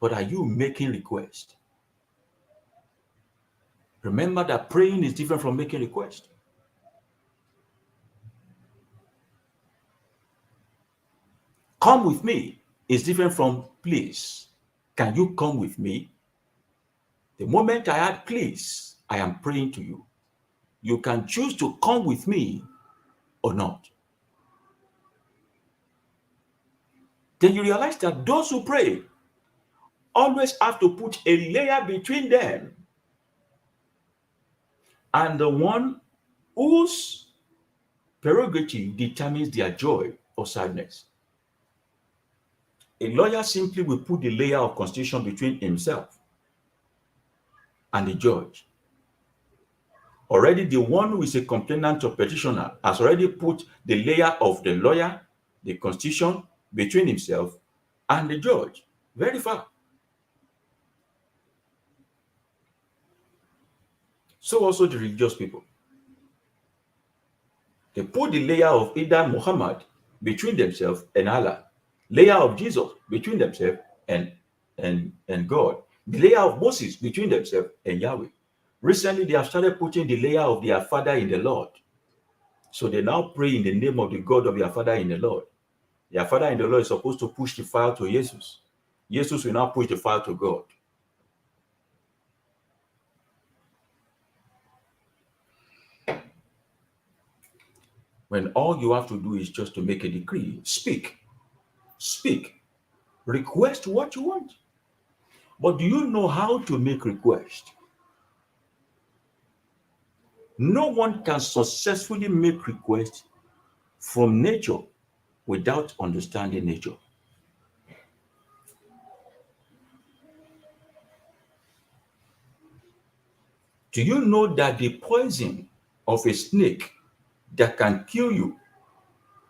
But are you making request? Remember that praying is different from making request. Come with me is different from please. Can you come with me? The moment I add please, I am praying to you. You can choose to come with me or not. Then you realize that those who pray always have to put a layer between them and the one whose prerogative determines their joy or sadness. A lawyer simply will put the layer of constitution between himself and the judge. Already the one who is a complainant or petitioner has already put the layer of the lawyer, the constitution, between himself and the judge. Very far. So also the religious people. They put the layer of either Muhammad between themselves and Allah, layer of Jesus between themselves and God, the layer of Moses between themselves and Yahweh. Recently, they have started putting the layer of their father in the Lord. So they now pray in the name of the God of their father in the Lord. Their father in the Lord is supposed to push the file to Jesus. Jesus will now push the file to God. When all you have to do is just to make a decree, speak, request what you want. But do you know how to make request? No one can successfully make request from nature without understanding nature. Do you know that the poison of a snake that can kill you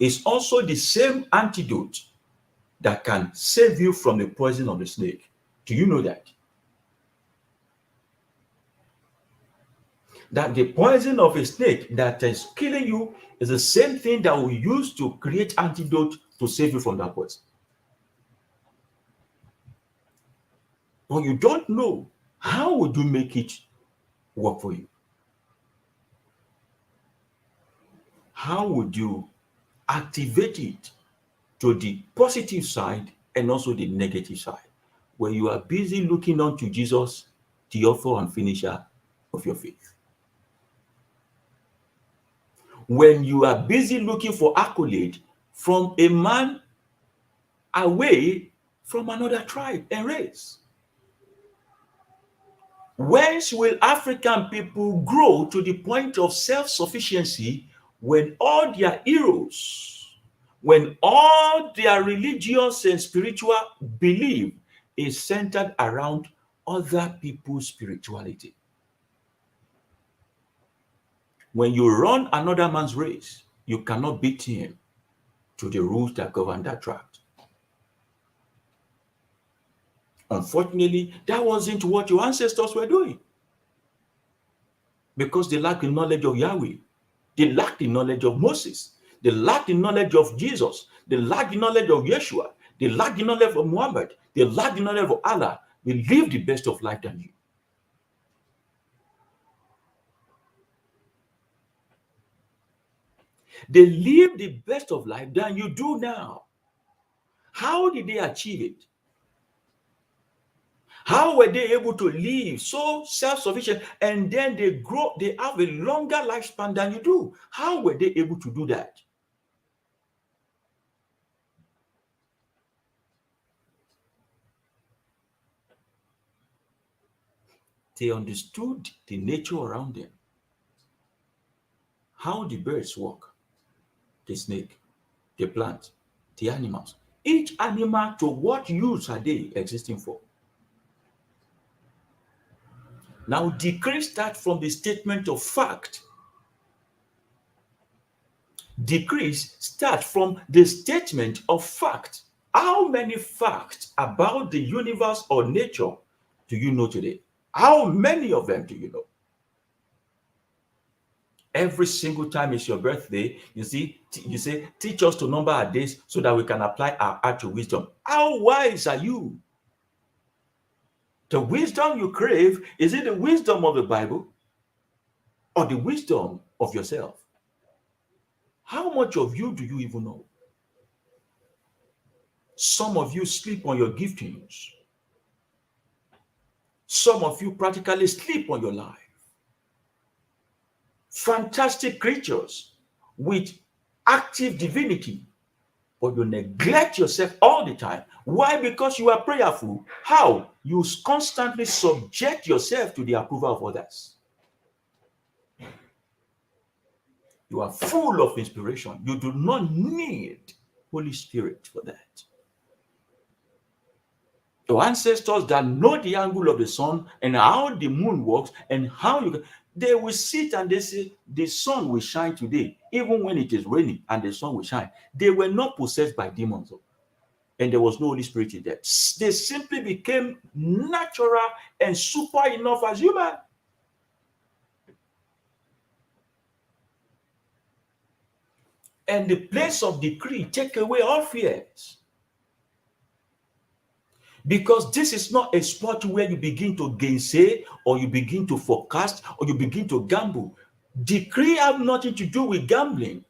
is also the same antidote that can save you from the poison of the snake. Do you know that? That the poison of a snake that is killing you is the same thing that we use to create antidote to save you from that poison. But you don't know, how would you make it work for you? How would you activate it to the positive side and also the negative side, where you are busy looking unto Jesus, the author and finisher of your faith? When you are busy looking for accolade from a man away from another tribe and race. Whence will African people grow to the point of self-sufficiency when all their heroes, when all their religious and spiritual belief is centered around other people's spirituality? When you run another man's race, you cannot beat him to the rules that govern that tract. Unfortunately, that wasn't what your ancestors were doing, because they lacked the knowledge of Yahweh. They lacked the knowledge of Moses. They lacked the knowledge of Jesus. They lacked the knowledge of Yeshua. They lacked the knowledge of Muhammad. They lacked the knowledge of Allah. They lived the best of life than you. They lived the best of life than you do now. How did they achieve it? How were they able to live so self-sufficient, and then they grow, they have a longer lifespan than you do? How were they able to do that? They understood the nature around them. How the birds walk, the snake, the plant, the animals. Each animal, to what use are they existing for? Now, decree starts from the statement of fact. Decrees start from the statement of fact. How many facts about the universe or nature do you know today? How many of them do you know? Every single time it's your birthday, you say, teach us to number our days so that we can apply our art to wisdom. How wise are you? The wisdom you crave, is it the wisdom of the Bible or the wisdom of yourself? How much of you do you even know? Some of you sleep on your giftings. Some of you practically sleep on your life. Fantastic creatures with active divinity, but you neglect yourself all the time. Why? Because you are prayerful. How? You constantly subject yourself to the approval of others. You are full of inspiration. You do not need Holy Spirit for that. Your ancestors that know the angle of the sun and how the moon works and how they will sit and they say the sun will shine today, even when it is raining, and the sun will shine. They were not possessed by demons, and there was no Holy Spirit in them. They simply became natural and super enough as human. And the place of decree take away all fears. Because this is not a sport where you begin to gainsay or you begin to forecast or you begin to gamble. Decree have nothing to do with gambling.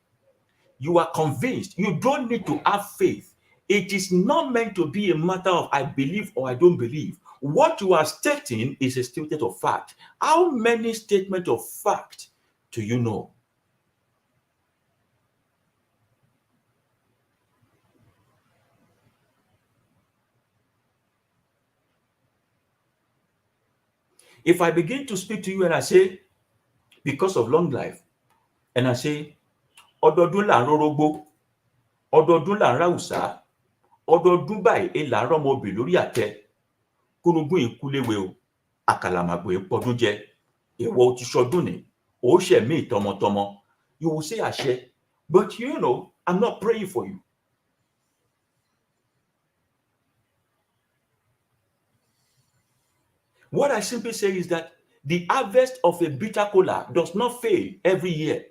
You are convinced. You don't need to have faith. It is not meant to be a matter of I believe or I don't believe. What you are stating is a statement of fact. How many statements of fact do you know? If I begin to speak to you and I say, because of long life, and I say, ọdọọdún là ń rórógbó, ọdọọdún là ń ráùsá, ọdọọdún báyìí là ń rọmọbì lórí àtẹ, kúrúngún ìkúléwé o, àkàlàmàgbò ìpọdún jẹ, ìwọ ti ṣọdún ní, ó ṣẹ̀mí tọmọtọmọ. You will say àṣẹ, but you know, I'm not praying for you. What I simply say is that the harvest of a bitter kola does not fail every year.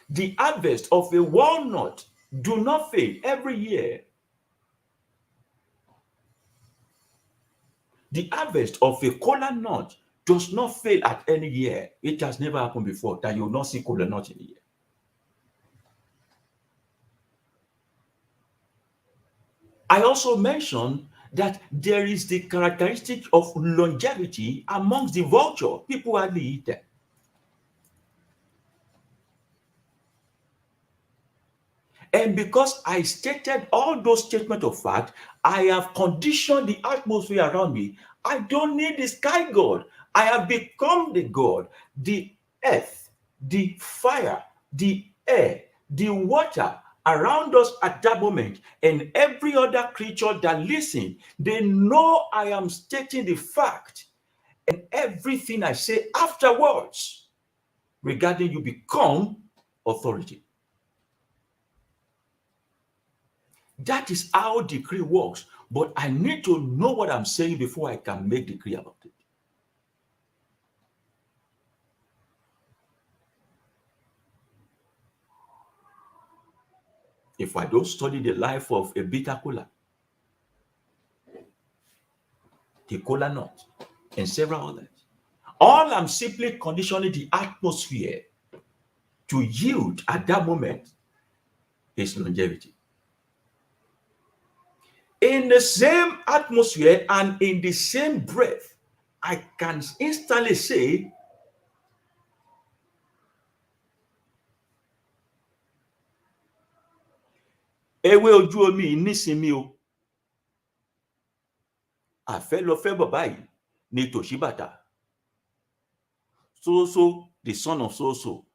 The harvest of a walnut do not fail every year. The harvest of a kola nut does not fail at any year. It has never happened before that you will not see kola nut in a year. I also mentioned that there is the characteristic of longevity amongst the vulture. People hardly eat them. And because I stated all those statements of fact, I have conditioned the atmosphere around me. I don't need the sky god. I have become the god, the earth, the fire, the air, the water around us at that moment, and every other creature that listen, they know I am stating the fact, and everything I say afterwards regarding you become authority. That is how decree works. But I need to know what I'm saying before I can make decree about it. If I don't study the life of a bitter kola, the kola nut, and several others, all I'm simply conditioning the atmosphere to yield at that moment is longevity. In the same atmosphere and in the same breath, I can instantly say, ewé ojú omi nísinmi o, àfẹ́ lọ fẹ́ bọ̀ báyìí ní tòṣíbàtà. So, the son of so,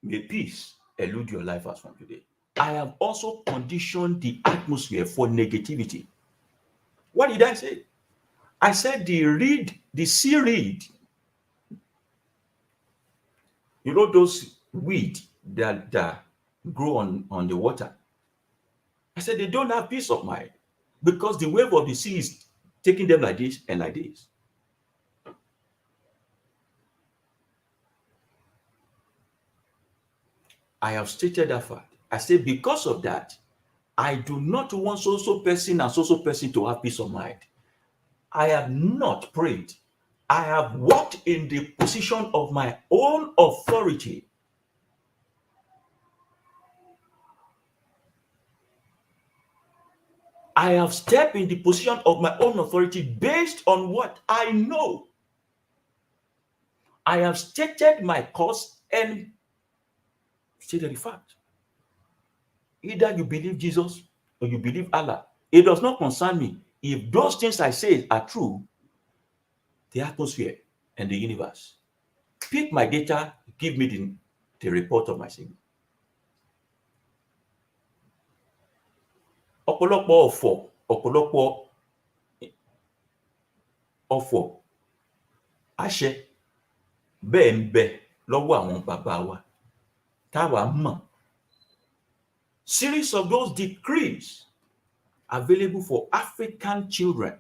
may peace elude your life as from today. I have also conditioned the atmosphere for negativity. What did I say? I said the sea reed, you know those weeds that grow on the water. I said they don't have peace of mind because the wave of the sea is taking them like this and like this. I have stated that fact. I said because of that, I do not want so person and so person to have peace of mind. I have not prayed. I have walked in the position of my own authority. I have stepped in the position of my own authority based on what I know. I have stated my cause and stated the fact. Either you believe Jesus or you believe Allah. It does not concern me. If those things I say are true, the atmosphere and the universe, pick my data, give me the report of my signal. Ọ̀pọ̀lọpọ̀ ọ̀fọ̀ àṣẹ bẹ́ẹ̀ ń bẹ lọ́wọ́ àwọn bàbá wa táwa mọ̀. Series of those decrees available for African children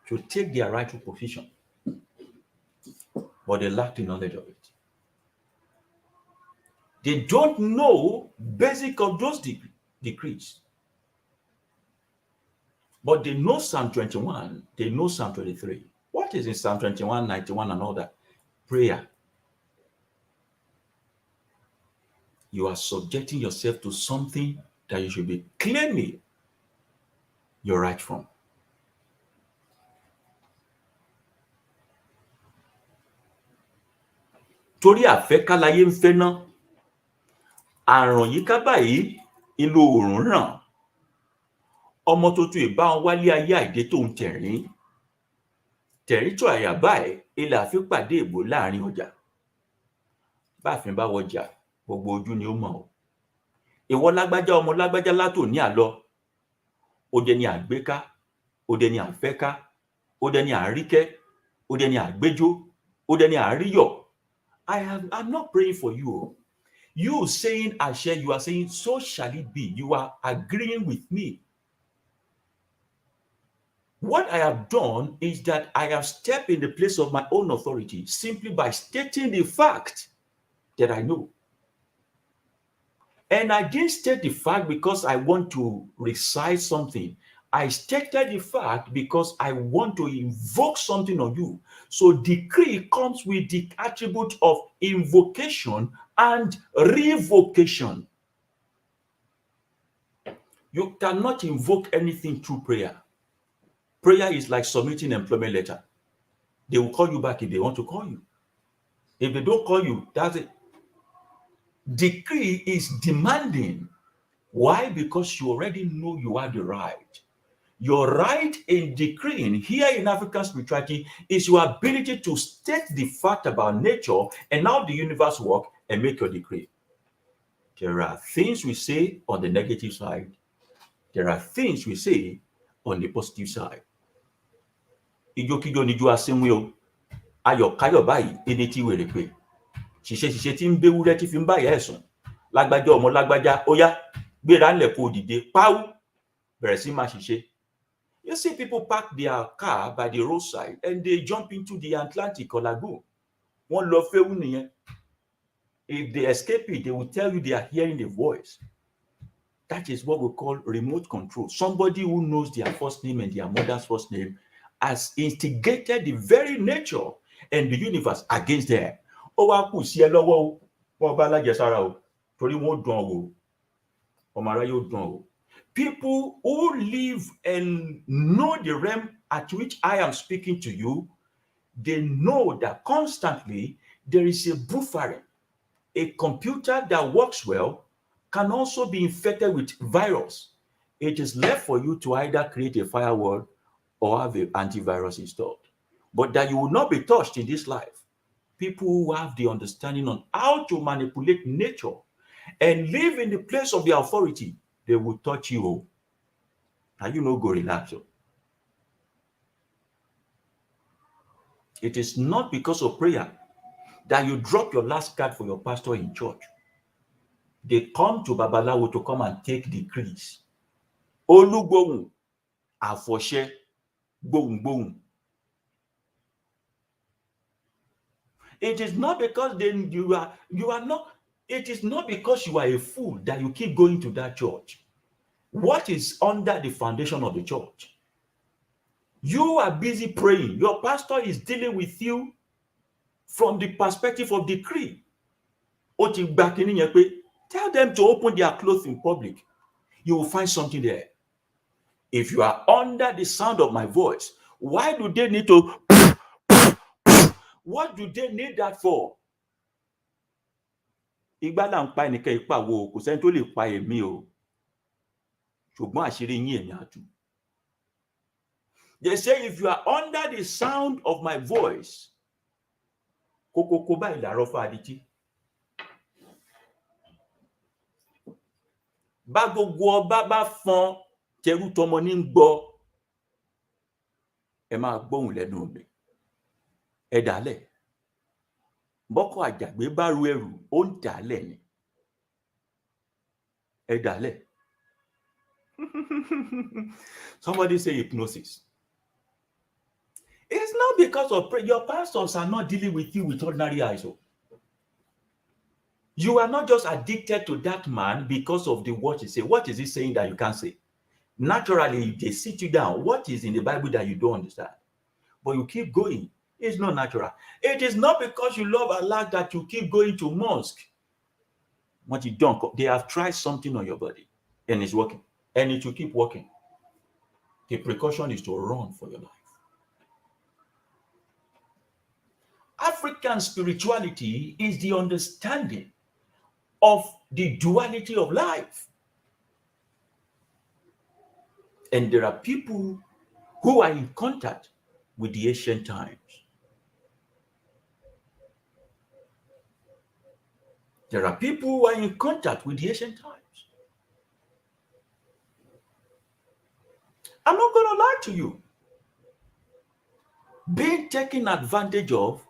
to take their rightful position, but they lack the knowledge of it. They don't know basic of those decrees. But they know Psalm 21, they know Psalm 23. What is in Psalm 21, 91, and all that? Prayer. You are subjecting yourself to something that you should be claiming your right from. Torí àfẹ́kálayé ń fẹ́ ná, àrùn yìí ká báyìí ìlú òòrùn ràn. Ọmọ tuntun ìbá wọn wálé ayé àìdé tó ń tẹ̀rín tó àyà báyìí ilẹ̀ àfipàdé ìbò láàrin ọjà. Báàfin bá wọjà gbogbo ojú ni ó mọ̀ ọ́. Ìwọ lágbájá ọmọ lágbájá látò ní àlọ. Ó dé ní àgbéká, ó dé ní àfẹ́ká, ó dé ní àríkẹ́, ó dé ní àgbéjó, Odeni Ariyo, I'm not praying for you. You saying Ashe, you are saying, so shall it be. You are agreeing with me. What I have done is that I have stepped in the place of my own authority simply by stating the fact that I know. And I didn't state the fact because I want to recite something. I stated the fact because I want to invoke something on you. So decree comes with the attribute of invocation and revocation. You cannot invoke anything through prayer. Prayer is like submitting an employment letter. They will call you back if they want to call you. If they don't call you, that's it. Decree is demanding. Why? Because you already know you are the right. Your right in decreeing here in African spirituality is your ability to state the fact about nature and how the universe works and make your decree. There are things we say on the negative side. There are things we say on the positive side. Ijókíjó níjó asínwín o, ayọ̀káyọ̀ báyìí ẹni tí wèrè pé. Ṣìṣe tí ń béwúrẹ́ tí fi ń báyà ẹ̀sùn. Lágbájá ọmọ lágbájá, ó yá, gbéra ńlẹ̀ kó dìde, páú, bẹ̀rẹ̀ sí máa ṣiṣẹ́. You see people park their car by the roadside and they jump into the Atlantic or lagoon. Wọ́n lọ fẹ́wù nìyẹn. If they escape it, they will tell you they are hearing a voice. That is what we call remote control. Somebody who knows their first name and their mother's first name has instigated the very nature and the universe against them. Ó wá kù sí ẹ lọ́wọ́ o, wọ́n bá lájẹsára o, torí wọ́n dán o, ọmọ aráyé ó dán o. People who live and know the realm at which I am speaking to you, they know that constantly there is a buffering. A computer that works well can also be infected with virus. It is left for you to either create a firewall or have an antivirus installed. But that you will not be touched in this life. People who have the understanding on how to manipulate nature and live in the place of the authority, they will touch you. And you know, go relax. It is not because of prayer that you drop your last card for your pastor in church. They come to Babalawo to come and take decrees. Olugbohun, Afoshe, Gbohun. It is not because then you are not, it is not because you are a fool that you keep going to that church. What is under the foundation of the church? You are busy praying. Your pastor is dealing with you from the perspective of decree. Tell them to open their clothes in public. You will find something there. If you are under the sound of my voice, why do they need to? What do they need that for? Ìgbà là ń pa ẹnìkan ìpa wo kò sẹ́ni tó lè pa èmi o. Ṣùgbọ́n àṣírí yín èmi á tú. They say if you are under the sound of my voice, kókókó báyìí làárọ̀ fún adití. Bá gbogbo ọba bá fọn tẹrú tọmọ ní ń gbọ́, ẹ máa gbóhùn lẹ́nu mi. Ẹ dálẹ̀. Bọ́kọ̀ àjàgbé bá ru ẹrù, ó ń dálẹ̀ ni. Ẹ dálẹ̀. Somebody say hypnosis. It's not because of prayer. Your pastors are not dealing with you with ordinary eyes. You are not just addicted to that man because of the words he say. What is he saying that you can't say? Naturally, they sit you down. What is in the Bible that you don't understand? But you keep going. It's not natural. It is not because you love Allah that you keep going to mosque. What you don't, they have tried something on your body and it's working. And it will keep working. The precaution is to run for your life. African spirituality is the understanding of the duality of life. And there are people who are in contact with the ancient times. There are people who are in contact with the ancient times. I'm not going to lie to you. Being taken advantage of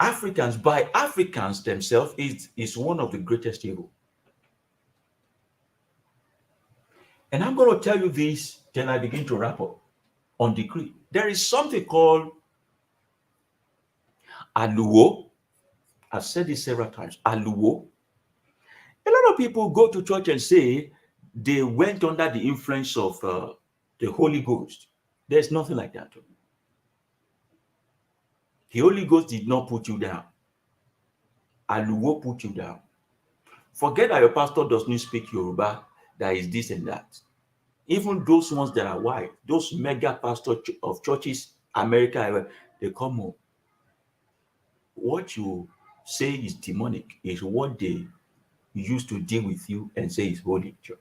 Africans, by Africans themselves, is one of the greatest evil. And I'm going to tell you this, then I begin to wrap up on decree. There is something called aluo. I've said this several times. Aluo. A lot of people go to church and say they went under the influence of the Holy Ghost. There's nothing like that. The Holy Ghost did not put you down. Aluo put you down. Forget that your pastor does not speak Yoruba, that is this and that. Even those ones that are white, those mega pastors of churches, America, they come home. What you say is demonic is what they use to deal with you and say is holy church.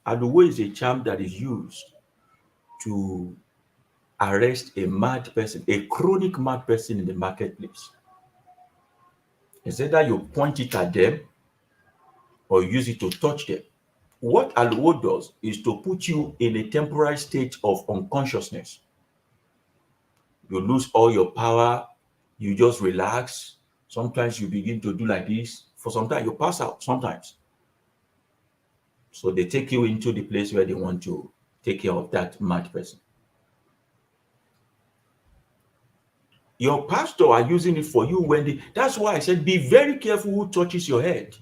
Aluwo is a charm that is used to arrest a mad person, a chronic mad person in the marketplace. It's either you point it at them or use it to touch them. What Aluwo does is to put you in a temporary state of unconsciousness. You lose all your power, you just relax. Sometimes you begin to do like this. For some time, you pass out sometimes. So they take you into the place where they want to take care of that mad person. Your pastor are using it for you when they, that's why I said be very careful who touches your head.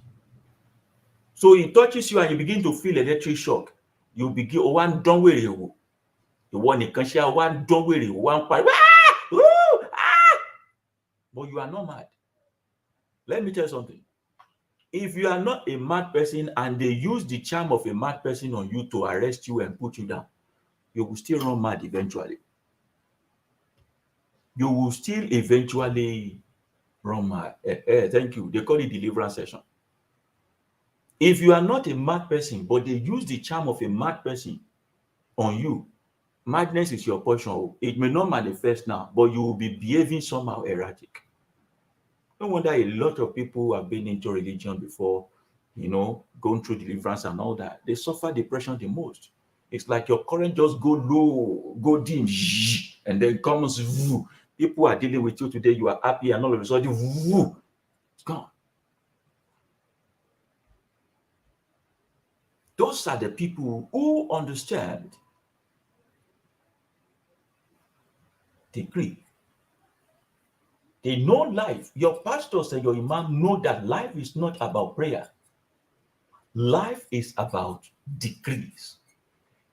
So he touches you and you begin to feel electric shock. You begin one don't worry. The one in Kanshia, one don't worry, one part. But you are not mad. Let me tell you something. If you are not a mad person and they use the charm of a mad person on you to arrest you and put you down, you will still run mad eventually. You will still eventually run mad. Thank you. They call it deliverance session. If you are not a mad person, but they use the charm of a mad person on you, madness is your portion. It may not manifest now, but you will be behaving somehow erratic. No wonder a lot of people who have been into religion before, going through deliverance and all that, they suffer depression the most. It's like your current just go low, go dim, and then comes. People are dealing with you today, you are happy, and all of a sudden, it's gone. Those are the people who understand decree. They know life. Your pastors and your imam know that life is not about prayer. Life is about decrees.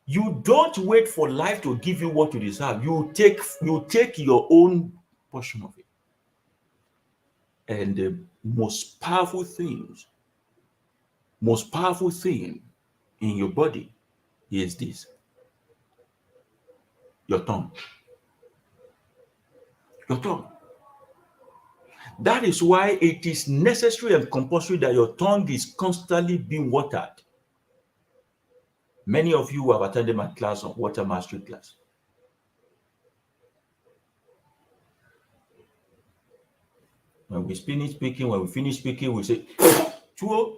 You don't wait for life to give you what you deserve. You take your own portion of it. And the most powerful thing in your body is this: your tongue. Your tongue. That is why it is necessary and compulsory that your tongue is constantly being watered. Many of you have attended my class on water mastery class. When we finish speaking, we say, Chuo.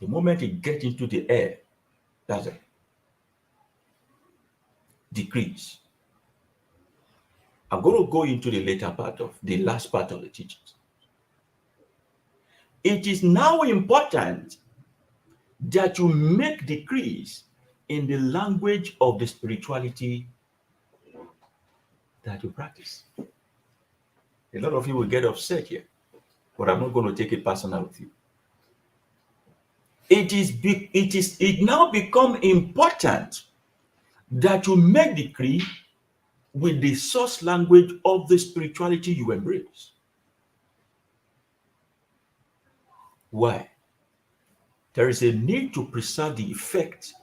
The moment it gets into the air, that's it. Decrease. I'm going to go into the last part of the teachings. It is now important that you make decrees in the language of the spirituality that you practice. A lot of you will get upset here, but I'm not going to take it personal with you. It now become important that you make decree with the source language of the spirituality you embrace. Why? There is a need to preserve the effect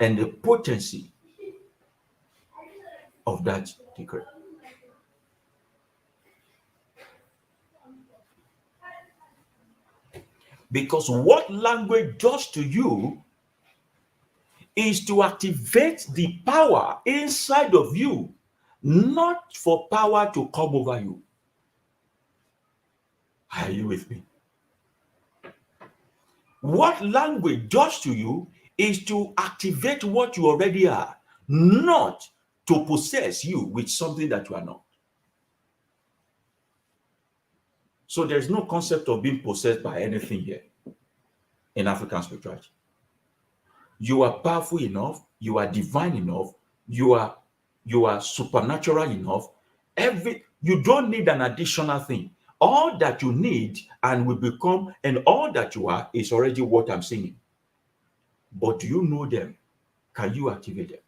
and the potency of that decree. Because what language does to you is to activate the power inside of you, not for power to come over you. Are you with me? What language does to you is to activate what you already are, not to possess you with something that you are not. So there's no concept of being possessed by anything here in African spirituality. You are powerful enough, you are divine enough, you are supernatural enough. You don't need an additional thing. All that you need and will become, and all that you are, is already what I'm saying. But do you know them? Can you activate them?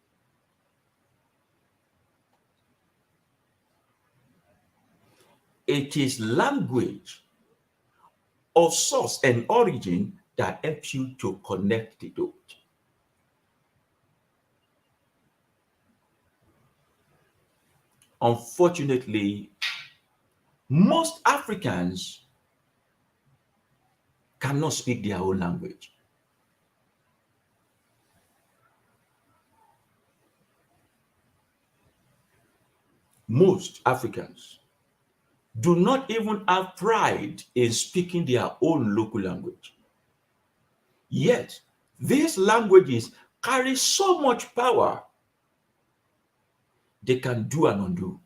It is language of source and origin that helps you to connect the dots. Unfortunately, most Africans cannot speak their own language. Most Africans do not even have pride in speaking their own local language. Yet, these languages carry so much power, they can do and undo.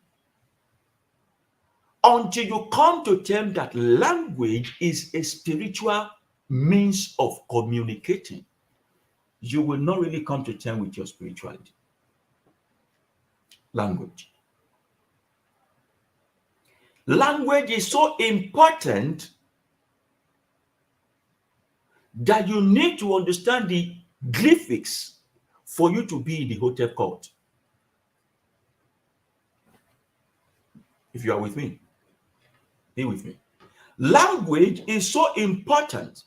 Until you come to terms that language is a spiritual means of communicating, you will not really come to terms with your spirituality. Language. Language is so important that you need to understand the glyphics for you to be in the hotel court. If you are with me, be with me. Language is so important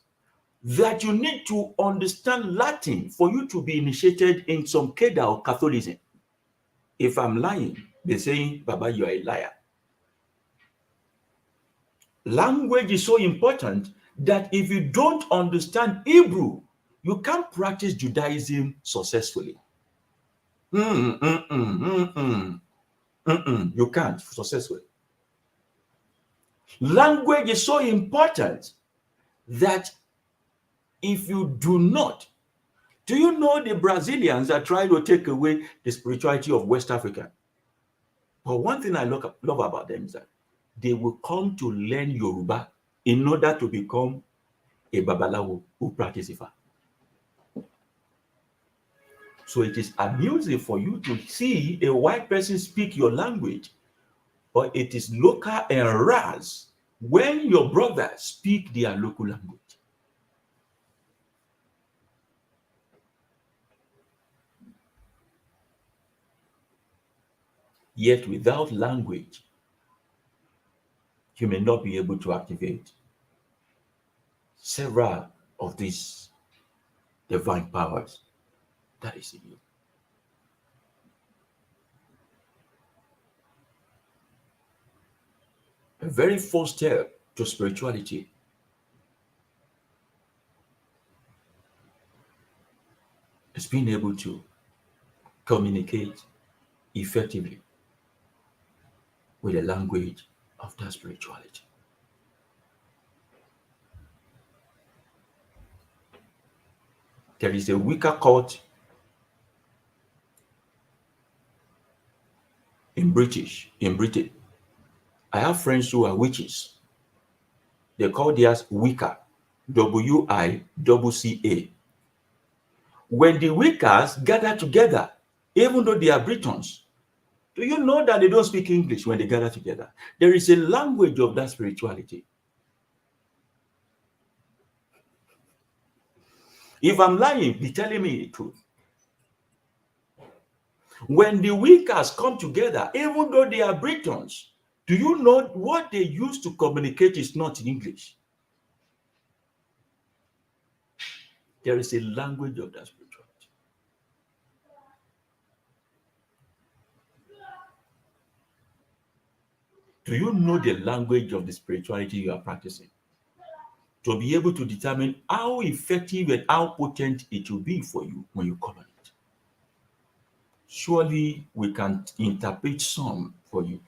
that you need to understand Latin for you to be initiated in some Keda or Catholicism. If I'm lying, they're saying, Baba, you are a liar. Language is so important that if you don't understand Hebrew, you can't practice Judaism successfully. You can't successfully. Language is so important that if you do not, do you know the Brazilians are trying to take away the spirituality of West Africa? But one thing I love about them is that they will come to learn Yoruba in order to become a Babalawo who practices Ifa. So it is amusing for you to see a white person speak your language, but it is local and ras when your brothers speak their local language. Yet without language, you may not be able to activate several of these divine powers that is in you. The very first step to spirituality is being able to communicate effectively with the language of that spirituality. There is a Wicca cult in Britain. I have friends who are witches. They call theirs Wicca, Wicca. When the Wiccas gather together, even though they are Britons, do you know that they don't speak English when they gather together? There is a language of that spirituality. If I'm lying, be telling me the truth. When the Wiccas come together, even though they are Britons, do you know what they use to communicate is not in English? There is a language of that spirituality. Do you know the language of the spirituality you are practicing? To be able to determine how effective and how potent it will be for you when you come on it. Surely we can interpret some for you.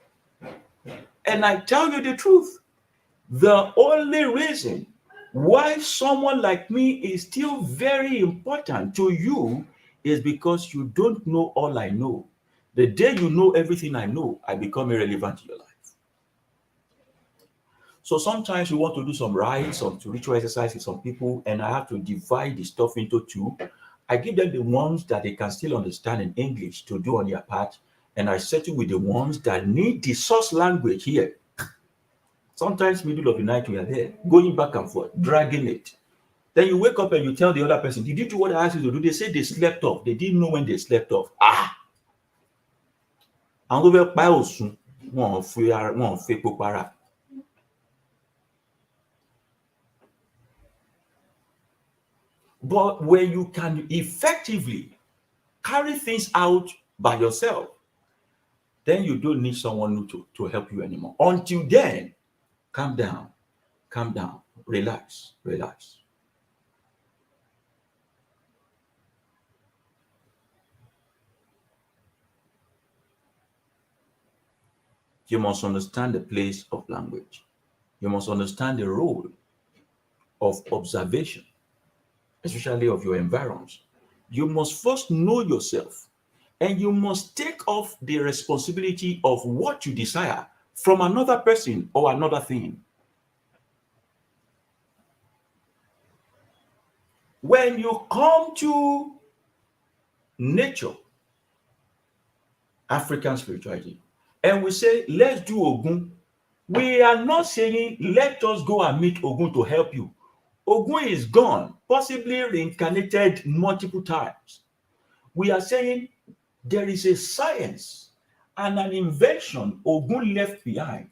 And I tell you the truth, the only reason why someone like me is still very important to you is because you don't know all I know. The day you know everything I know, I become irrelevant in your life. So sometimes we want to do some rites, some ritual exercise with some people, and I have to divide the stuff into two. I give them the ones that they can still understand in English to do on their part, and I settle with the ones that need the source language here. Sometimes middle of the night we are there, going back and forth, dragging it. Then you wake up and you tell the other person, did you do what I asked you to do? They say they slept off. They didn't know when they slept off. Àwọn tó fẹ́ pa ẹ́ ò sùn, wọn ò fi epo para. But when you can effectively carry things out by yourself, then you don't need someone to help you anymore. Until then, calm down, relax, relax. You must understand the place of language. You must understand the role of observation, especially of your environs. You must first know yourself, and you must take off the responsibility of what you desire from another person or another thing. When you come to nature, African spirituality, and we say, let's do Ogun, we are not saying, let us go and meet Ogun to help you. Ogun is gone, possibly reincarnated multiple times. We are saying there is a science and an invention Ogun left behind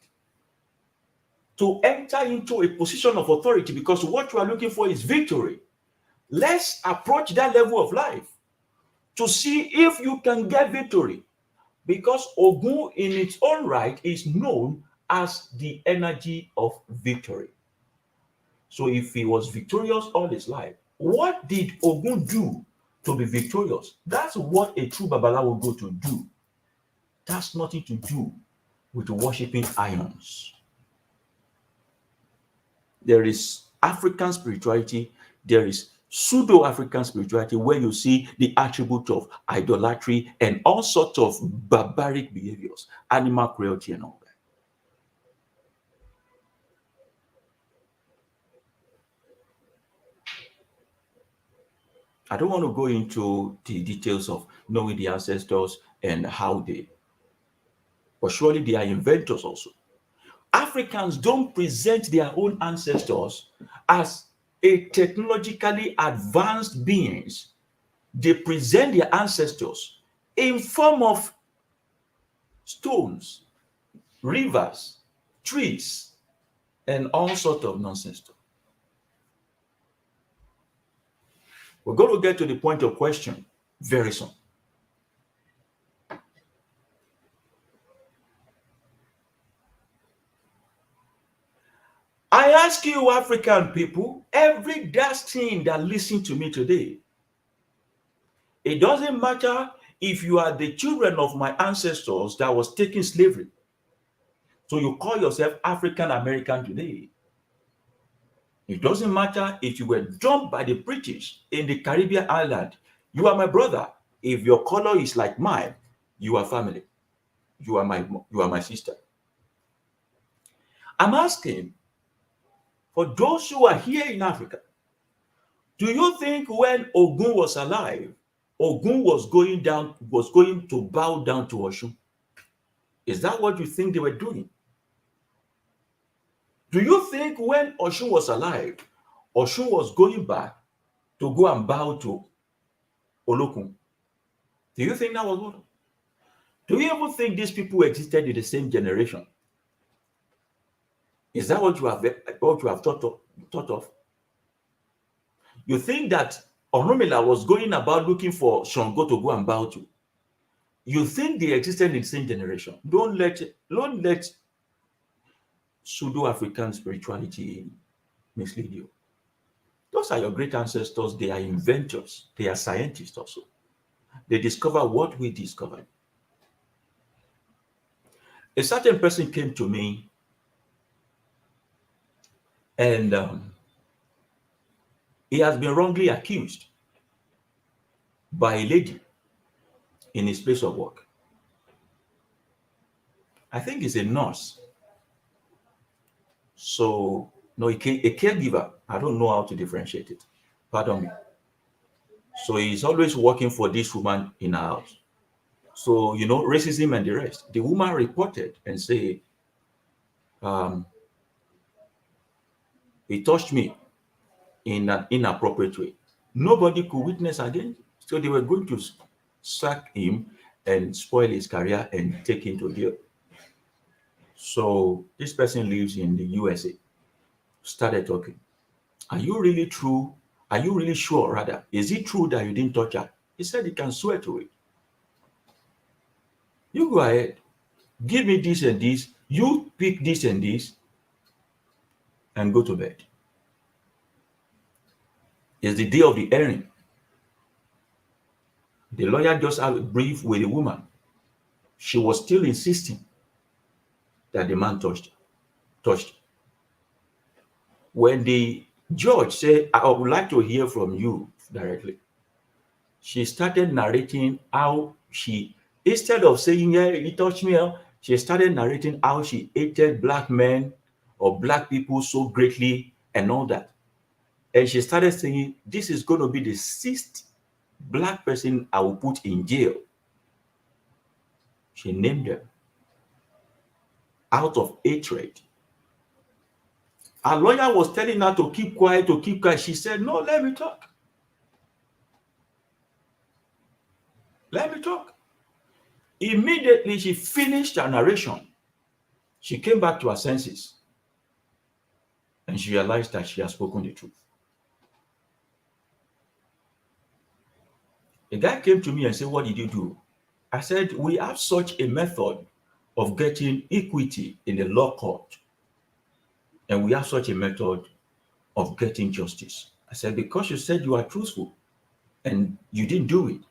to enter into a position of authority, because what you are looking for is victory. Let's approach that level of life to see if you can get victory, because Ogun in its own right is known as the energy of victory. So if he was victorious all his life, what did Ogun do to be victorious? That's what a true Babalawo will go to do. That's nothing to do with worshiping ions. There is African spirituality, there is pseudo-African spirituality, where you see the attribute of idolatry and all sorts of barbaric behaviors, animal cruelty and all that. I don't want to go into the details of knowing the ancestors and how they, but surely they are inventors also. Africans don't present their own ancestors as a technologically advanced beings. They present their ancestors in form of stones, rivers, trees, and all sorts of nonsense. We're going to get to the point of question very soon. I ask you, African people, every destiny that listen to me today, it doesn't matter if you are the children of my ancestors that was taking slavery. So you call yourself African American today. It doesn't matter if you were dumped by the British in the Caribbean island. You are my brother. If your color is like mine, you are family. You are my sister. I'm asking, for those who are here in Africa, do you think when Ogun was alive, Ogun was going to bow down to Oshun? Is that what you think they were doing? Do you think when Oshun was alive, Oshun was going back to go and bow to Olokun? Do you think that was what? Do you even think these people existed in the same generation? Is that what you have thought of? You think that Orunmila was going about looking for Shango to go and bow to? You think they existed in the same generation? Don't let pseudo-African spirituality mislead you. Those are your great ancestors. They are inventors. They are scientists also. They discover what we discovered. A certain person came to me and he has been wrongly accused by a lady in his place of work. I think it's a nurse. So, no, a caregiver. I don't know how to differentiate it. Pardon me. So he's always working for this woman in her house. So, racism and the rest. The woman reported and say, um, he touched me in an inappropriate way. Nobody could witness again. So they were going to sack him and spoil his career and take him to jail. So this person lives in the USA. Started talking. Are you really true? Are you really sure, rather? Is it true that you didn't touch her? He said he can swear to it. You go ahead. Give me this and this. You pick this and this and go to bed. It's the day of the hearing. The lawyer just had a brief with the woman. She was still insisting that the man touched. When the judge said, I would like to hear from you directly, she started narrating how she, instead of saying, yeah, he touched me, she started narrating how she hated black men or black people so greatly and all that. And she started saying, this is going to be the sixth black person I will put in jail. She named them out of hatred. Her lawyer was telling her to keep quiet, to keep quiet. She said, no, let me talk. Let me talk. Immediately she finished her narration. She came back to her senses and she realized that she had spoken the truth. The guy came to me and said, what did you do? I said, we have such a method of getting equity in the law court. And we have such a method of getting justice. I said, because you said you are truthful and you didn't do it.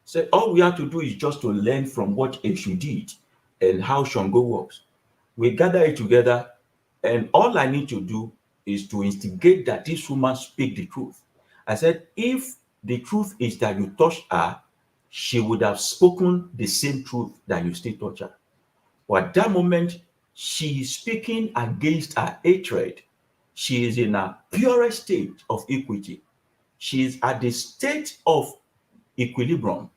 So all we have to do is just to learn from what Eshu did and how Shango works. We gather it together, and all I need to do is to instigate that this woman speak the truth. I said, if the truth is that you touched her, she would have spoken the same truth that you still touch her. But at that moment, she is speaking against her hatred. She is in a purest state of equity. She is at the state of equilibrium.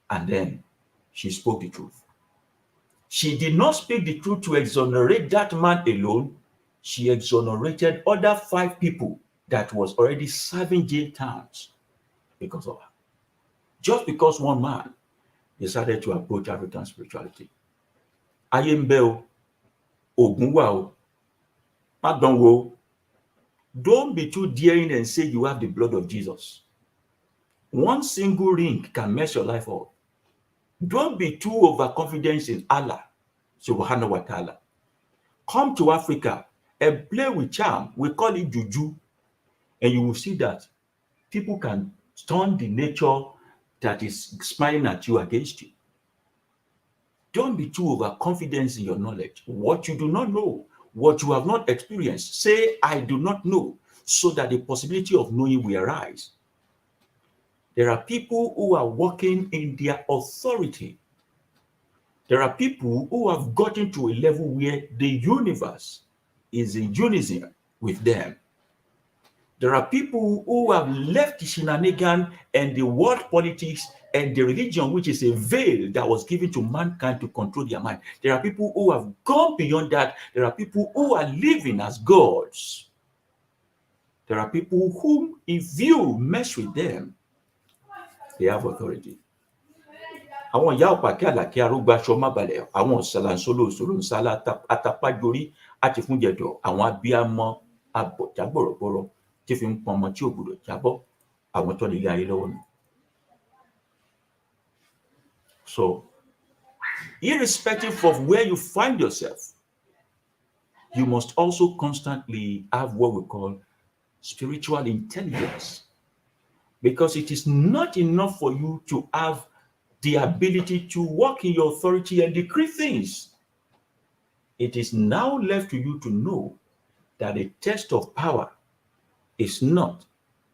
And then she spoke the truth. She did not speak the truth to exonerate that man alone. She exonerated other 5 people that was already serving jail terms because of her. Just because one man decided to approach African spirituality. Ayé ń bẹ o, Ogun wà o, má dán wò o. Don't be too daring and say you have the blood of Jesus. One single ring can mess your life up. Don't be too overconfident in Allah, subhanahu wa ta'ala. Come to Africa and play with charm. We call it Juju. And you will see that people can turn the nature that is smiling at you against you. Don't be too overconfident in your knowledge. What you do not know, what you have not experienced, say, I do not know, so that the possibility of knowing will arise. There are people who are working in their authority. There are people who have gotten to a level where the universe is in unison with them. There are people who have left the shenanigan and the world politics and the religion, which is a veil that was given to mankind to control their mind. There are people who have gone beyond that. There are people who are living as gods. There are people whom, if you mess with them, they have authority. Àwọn ìyá ọ̀pàkẹ́ àlàkẹ́ arúgbó aṣọ mábàlẹ̀, àwọn ọ̀sàlànsólò òṣòro nsálà atapájorí àti fúnjẹdọ̀, àwọn abíámọ abọ̀jágbọ̀rọ̀gbọ̀rọ̀ tí fi ń pọn ọmọ tí ò gbọdọ̀ jábọ́, àwọn tó nílé ayé lọ́wọ́ ni. So, irrespective of where you find yourself, you must also constantly have what we call spiritual intelligence. Because it is not enough for you to have the ability to walk in your authority and decree things. It is now left to you to know that the test of power is not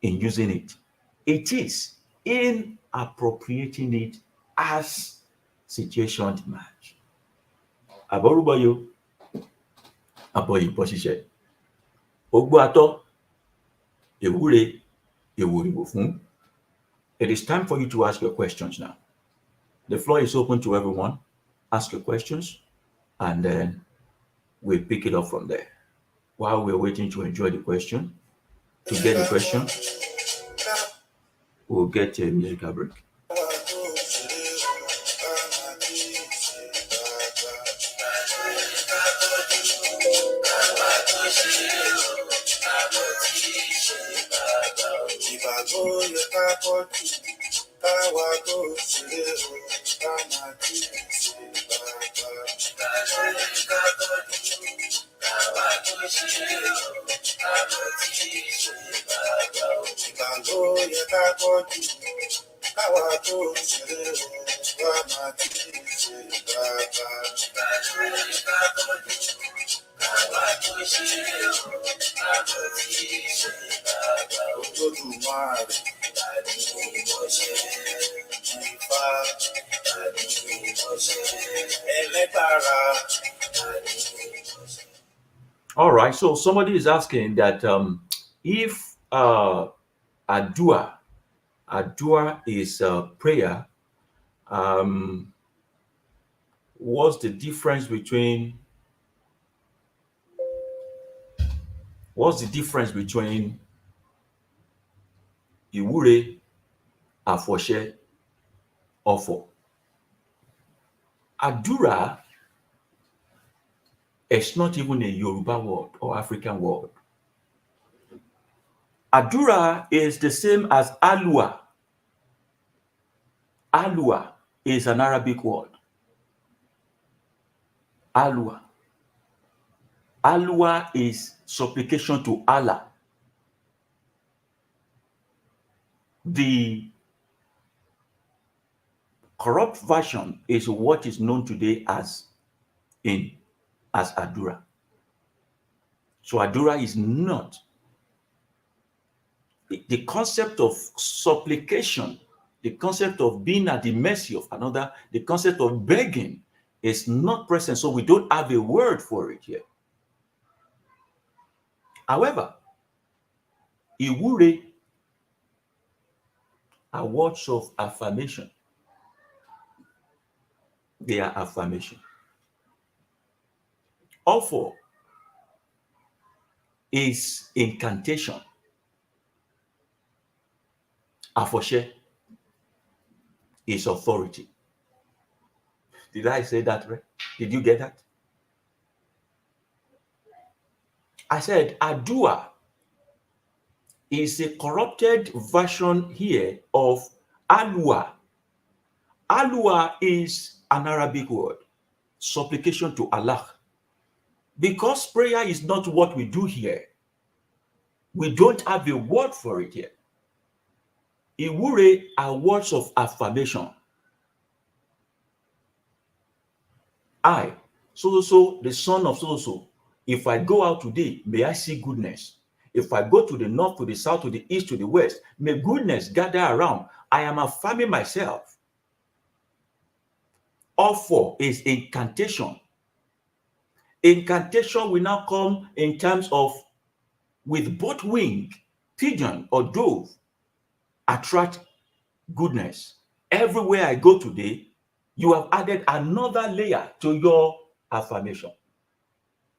in using it. It is in appropriating it as situation demands. Àbọ̀rúbọyò, àbọ̀yì bọ́ṣiṣẹ́. Ogbó atọ́, ewúre, ewòrìwò fún. It is time for you to ask your questions now. The floor is open to everyone. Ask your questions, and then we'll pick it up from there. While we're waiting to enjoy the question, to get the question, we'll get a musical break. All right, so somebody is asking that if Adua is prayer, what's the difference between Iwure, Afoshe, Ofo? Adura is not even a Yoruba word or African word. Adura is the same as Alua. Alua is an Arabic word. Alua. Alua is supplication to Allah. The corrupt version is what is known today as Adura. So Adura is not. The concept of supplication, the concept of being at the mercy of another, the concept of begging is not present. So we don't have a word for it here. However, Iwure are words of affirmation. They are affirmation. Ofo is incantation. Afoshe is authority. Did I say that right? Did you get that? I said Adua is a corrupted version here of Alua. Alua is an Arabic word, supplication to Allah. Because prayer is not what we do here, we don't have a word for it here. Iwure are words of affirmation. I, so, the son of so, if I go out today, may I see goodness. If I go to the north, to the south, to the east, to the west, may goodness gather around. I am affirming myself. Offer is incantation. Incantation will now come in terms of with both wing, pigeon or dove, attract goodness. Everywhere I go today, you have added another layer to your affirmation.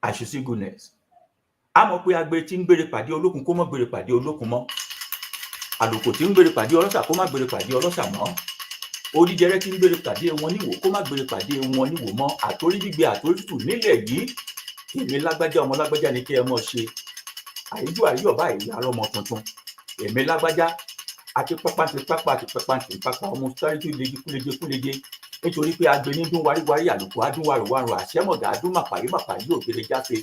I should see goodness. Àmọ́ pé agbe tí ń gbére pàdé olókun kó má gbére pàdé olókun mọ́. Àlùkò tí ń gbére pàdé ọlọ́ṣà kó má gbére pàdé ọlọ́ṣà mọ́. Oníjẹrẹ tí ń gbére pàdé wọn níwò kó má gbére pàdé wọn níwò mọ́. Àtórí gbígbé àtórí tútù nílẹ̀ yìí. Èmi lágbájá ọmọ lágbájá ni kí ẹ mọ̀ ṣe. Àyíjú àríyọ̀ báyìí yàrá ọmọ tuntun. Èmi lágbájá àti pápá ọmọ sáré tó kúleje nítorí pé agbe ní dún wáríwárí àlùkò adún wàrùwàrù àṣẹmọ̀gà adún màpàrí ògèrè jáfe.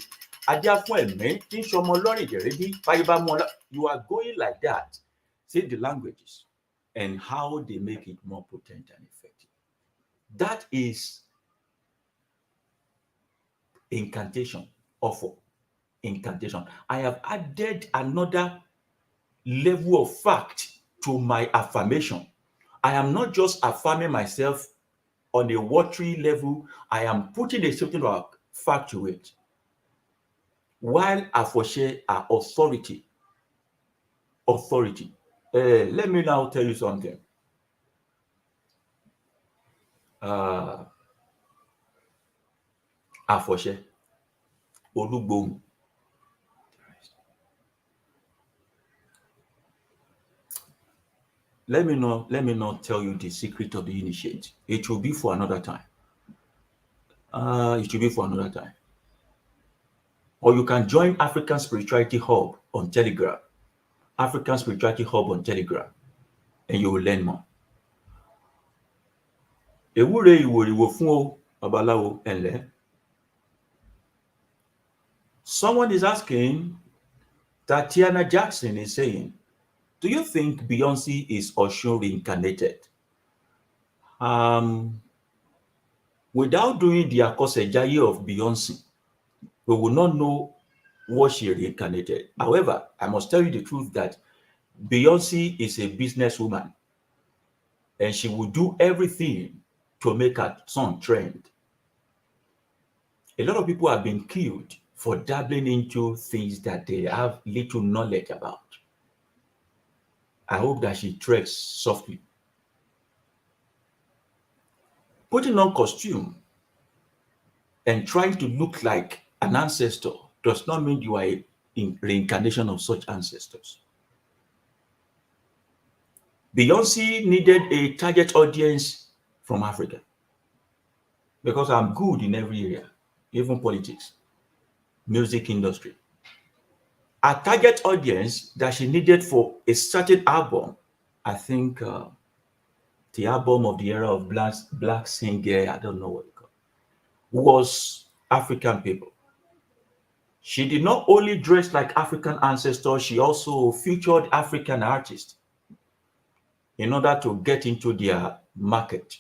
Ajá fún ẹ̀mí tí ń ṣọmọ lọ́rìn ìdẹ̀rẹ́dí báyé bá mú ọ. You are going like that. See the languages and how they make it more potent and effective. That is incantation, offer, incantation. I have added another level of fact to my affirmation. I am not just affirming myself on a watery level, I am putting a certain fact to it. While Afoshe are authority. Let me now tell you something. Afoshe, Olugbohun. Let me not tell you the secret of the initiate. It will be for another time. It will be for another time. Or you can join African Spirituality Hub on Telegram. African Spirituality Hub on Telegram, and you will learn more. Ewúre ìwòrìwò fún o, babaláwo ẹ̀lẹ́. Someone is asking, Tatiana Jackson is saying, do you think Beyonce is Oshun reincarnated? Without doing the Akosejaye of Beyonce, we will not know what she reincarnated. However, I must tell you the truth that Beyonce is a businesswoman, and she will do everything to make her song trend. A lot of people have been killed for dabbling into things that they have little knowledge about. I hope that she treads softly. Putting on costume and trying to look like an ancestor does not mean you are a reincarnation of such ancestors. Beyonce needed a target audience from Africa because I'm good in every area, even politics, music industry. A target audience that she needed for a certain album, I think the album of the era of black singer, I don't know what it called, was African people. She did not only dress like African ancestors, she also featured African artists in order to get into their market.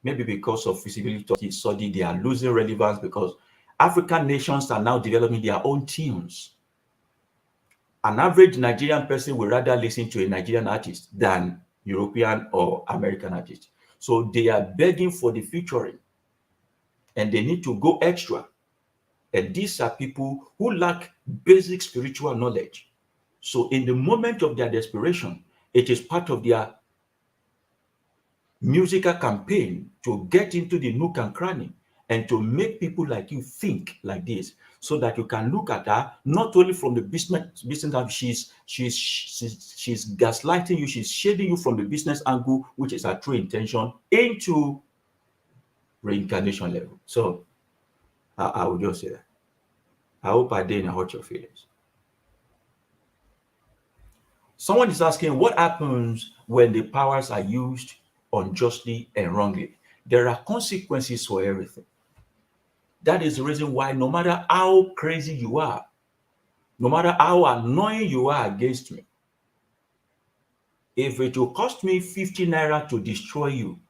Maybe because of feasibility study, they are losing relevance because African nations are now developing their own tunes. An average Nigerian person will rather listen to a Nigerian artist than European or American artist. So they are begging for the featuring and they need to go extra. And these are people who lack basic spiritual knowledge. So in the moment of their desperation, it is part of their musical campaign to get into the nook and cranny and to make people like you think like this, so that you can look at her not only from the business of she's gaslighting you, she's shading you from the business angle, which is her true intention, into reincarnation level. So I would just say that. I hope I didn't hurt your feelings. Someone is asking, what happens when the powers are used unjustly and wrongly? There are consequences for everything. That is the reason why no matter how crazy you are, no matter how annoying you are against me, if it will cost me 50 naira to destroy you,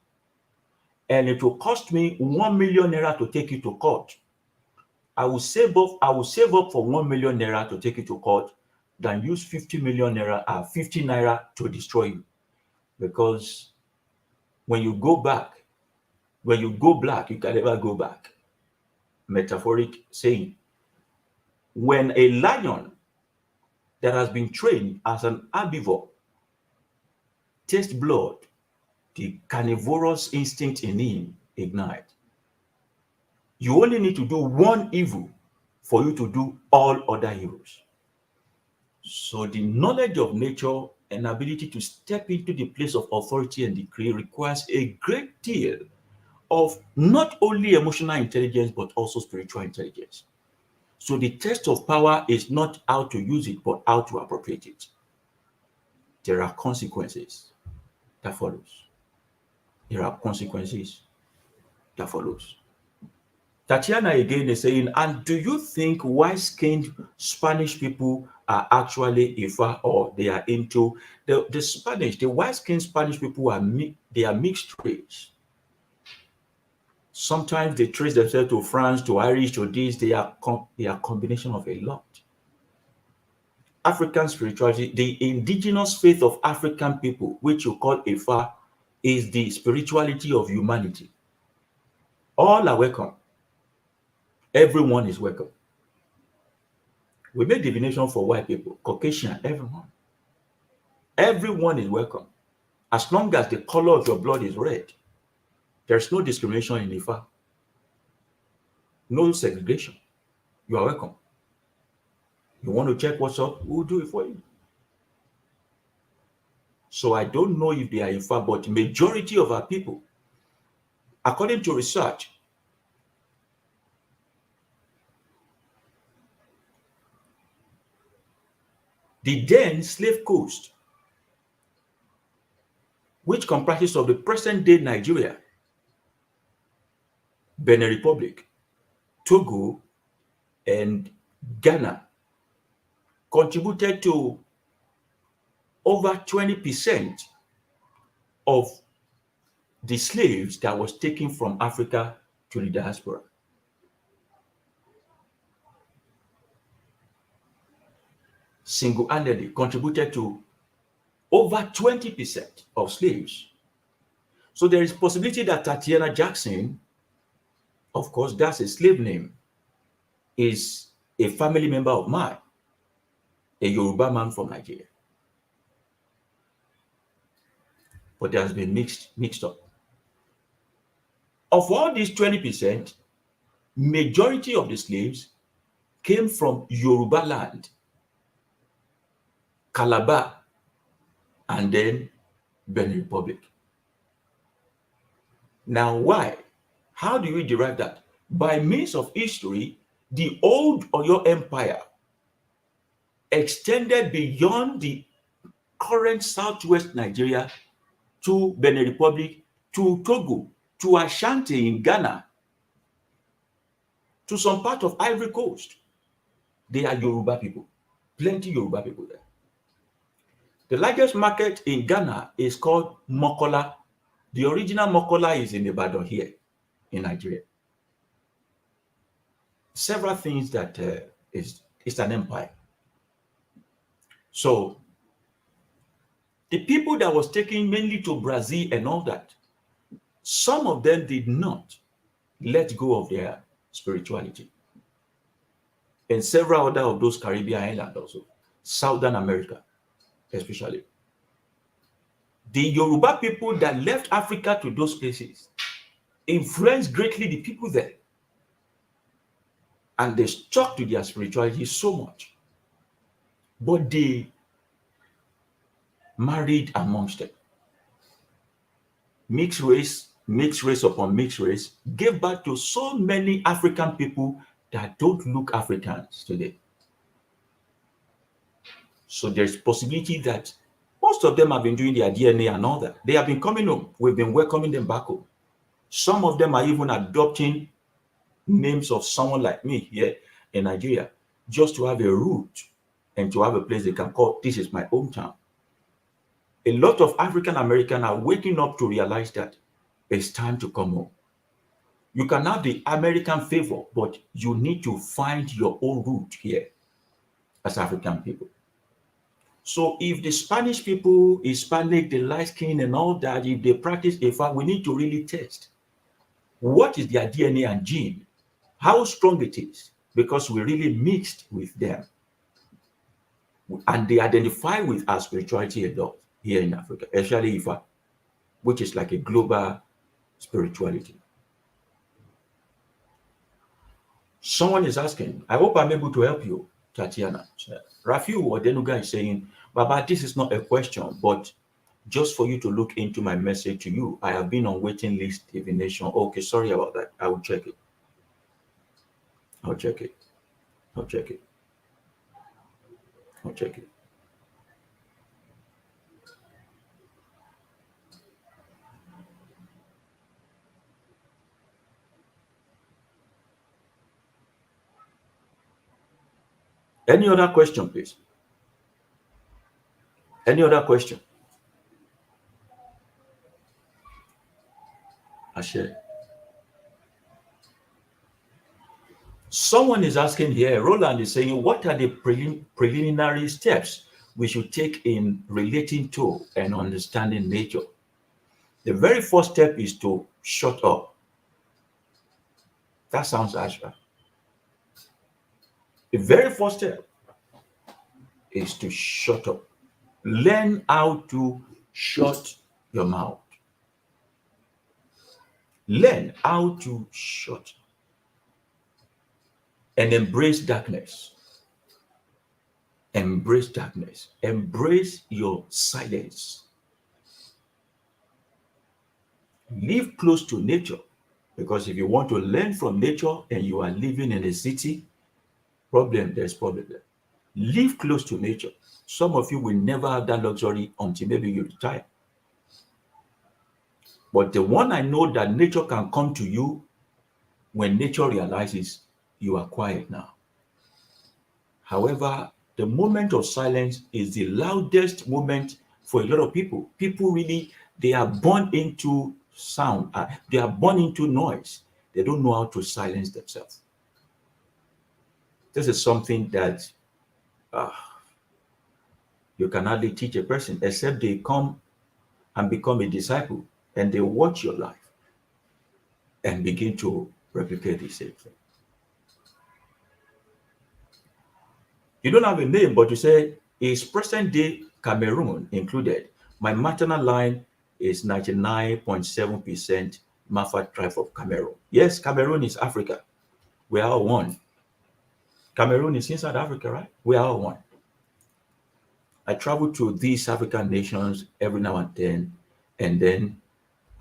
and it will cost me 1 million naira to take you to court, I will save up for 1 million naira to take you to court than use 50 naira to destroy you. Because when you go black, you can never go back. Metaphoric saying. When a lion that has been trained as an herbivore tastes blood, the carnivorous instinct in him ignites. You only need to do one evil for you to do all other evils. So the knowledge of nature and ability to step into the place of authority and decree requires a great deal of not only emotional intelligence, but also spiritual intelligence. So the test of power is not how to use it, but how to appropriate it. There are consequences that follows. Tatiana again is saying, and do you think white-skinned Spanish people are actually Ifa, or they are into the white-skinned Spanish people they are mixed race. Sometimes they trace themselves to France, to Irish, to this. They are combination of a lot. African spirituality, the indigenous faith of African people, which you call Ifa, is the spirituality of humanity. All are welcome. Everyone is welcome. We make divination for white people, Caucasian, everyone. Everyone is welcome. As long as the color of your blood is red, there's no discrimination in Ifa, no segregation. You are welcome. You want to check what's up, we'll do it for you. So I don't know if they are Ifa, but majority of our people, according to research, the then slave coast, which comprises of the present-day Nigeria, Benin Republic, Togo, and Ghana, contributed to over 20% of the slaves that was taken from Africa to the diaspora. Single-handedly contributed to over 20% of slaves. So there is possibility that Tatiana Jackson, of course, that's a slave name, is a family member of mine, a Yoruba man from Nigeria. But there has been mixed up. Of all these 20%, majority of the slaves came from Yoruba land, Calabar, and then Benin Republic. Now, why? How do we derive that? By means of history, the old Oyo Empire extended beyond the current southwest Nigeria to Benin Republic, to Togo, to Ashanti in Ghana, to some part of Ivory Coast. They are Yoruba people, plenty Yoruba people there. The largest market in Ghana is called Mokola. The original Mokola is in Ibadan here in Nigeria. Several things that it's an empire. So the people that was taken mainly to Brazil and all that, some of them did not let go of their spirituality. And several other of those Caribbean islands also, Southern America especially. The Yoruba people that left Africa to those places influenced greatly the people there. And they stuck to their spirituality so much. But they married amongst them. Mixed race upon mixed race gave birth to so many African people that don't look Africans today. So there's possibility that most of them have been doing their DNA and all that. They have been coming home. We've been welcoming them back home. Some of them are even adopting names of someone like me here in Nigeria, just to have a root and to have a place they can call, this is my hometown. A lot of African Americans are waking up to realize that it's time to come home. You can have the American favor, but you need to find your own root here as African people. So if the Spanish people, Hispanic, the light skin and all that, if they practice Ifa, we need to really test what is their DNA and gene, how strong it is, because we really mixed with them. And they identify with our spirituality adult here in Africa, especially Ifa, which is like a global spirituality. Someone is asking, I hope I'm able to help you, Tatiana. Rafiu Odenuga is saying, Baba, this is not a question, but just for you to look into my message to you. I have been on waiting list divination. Okay, sorry about that. I will check it. I'll check it. I'll check it. I'll check it. Any other question, please? Any other question? Ashe. Someone is asking here, Roland is saying, what are the preliminary steps we should take in relating to and understanding nature? The very first step is to shut up. That sounds abstract. The very first step is to shut up. Learn how to shut your mouth. Learn how to shut and embrace darkness. Embrace darkness. Embrace your silence. Live close to nature, because if you want to learn from nature and you are living in a city, there's problem there. Live close to nature. Some of you will never have that luxury until maybe you retire. But the one I know that nature can come to you when nature realizes you are quiet now. However, the moment of silence is the loudest moment for a lot of people. People really, they are born into sound. They are born into noise. They don't know how to silence themselves. This is something that you can hardly teach a person except they come and become a disciple and they watch your life and begin to replicate the same thing. You don't have a name, but you say, is present day Cameroon included? My maternal line is 99.7% Mafa tribe of Cameroon. Yes, Cameroon is Africa. We are all one. Cameroon is inside Africa, right? We are all one. I travel to these African nations every now and then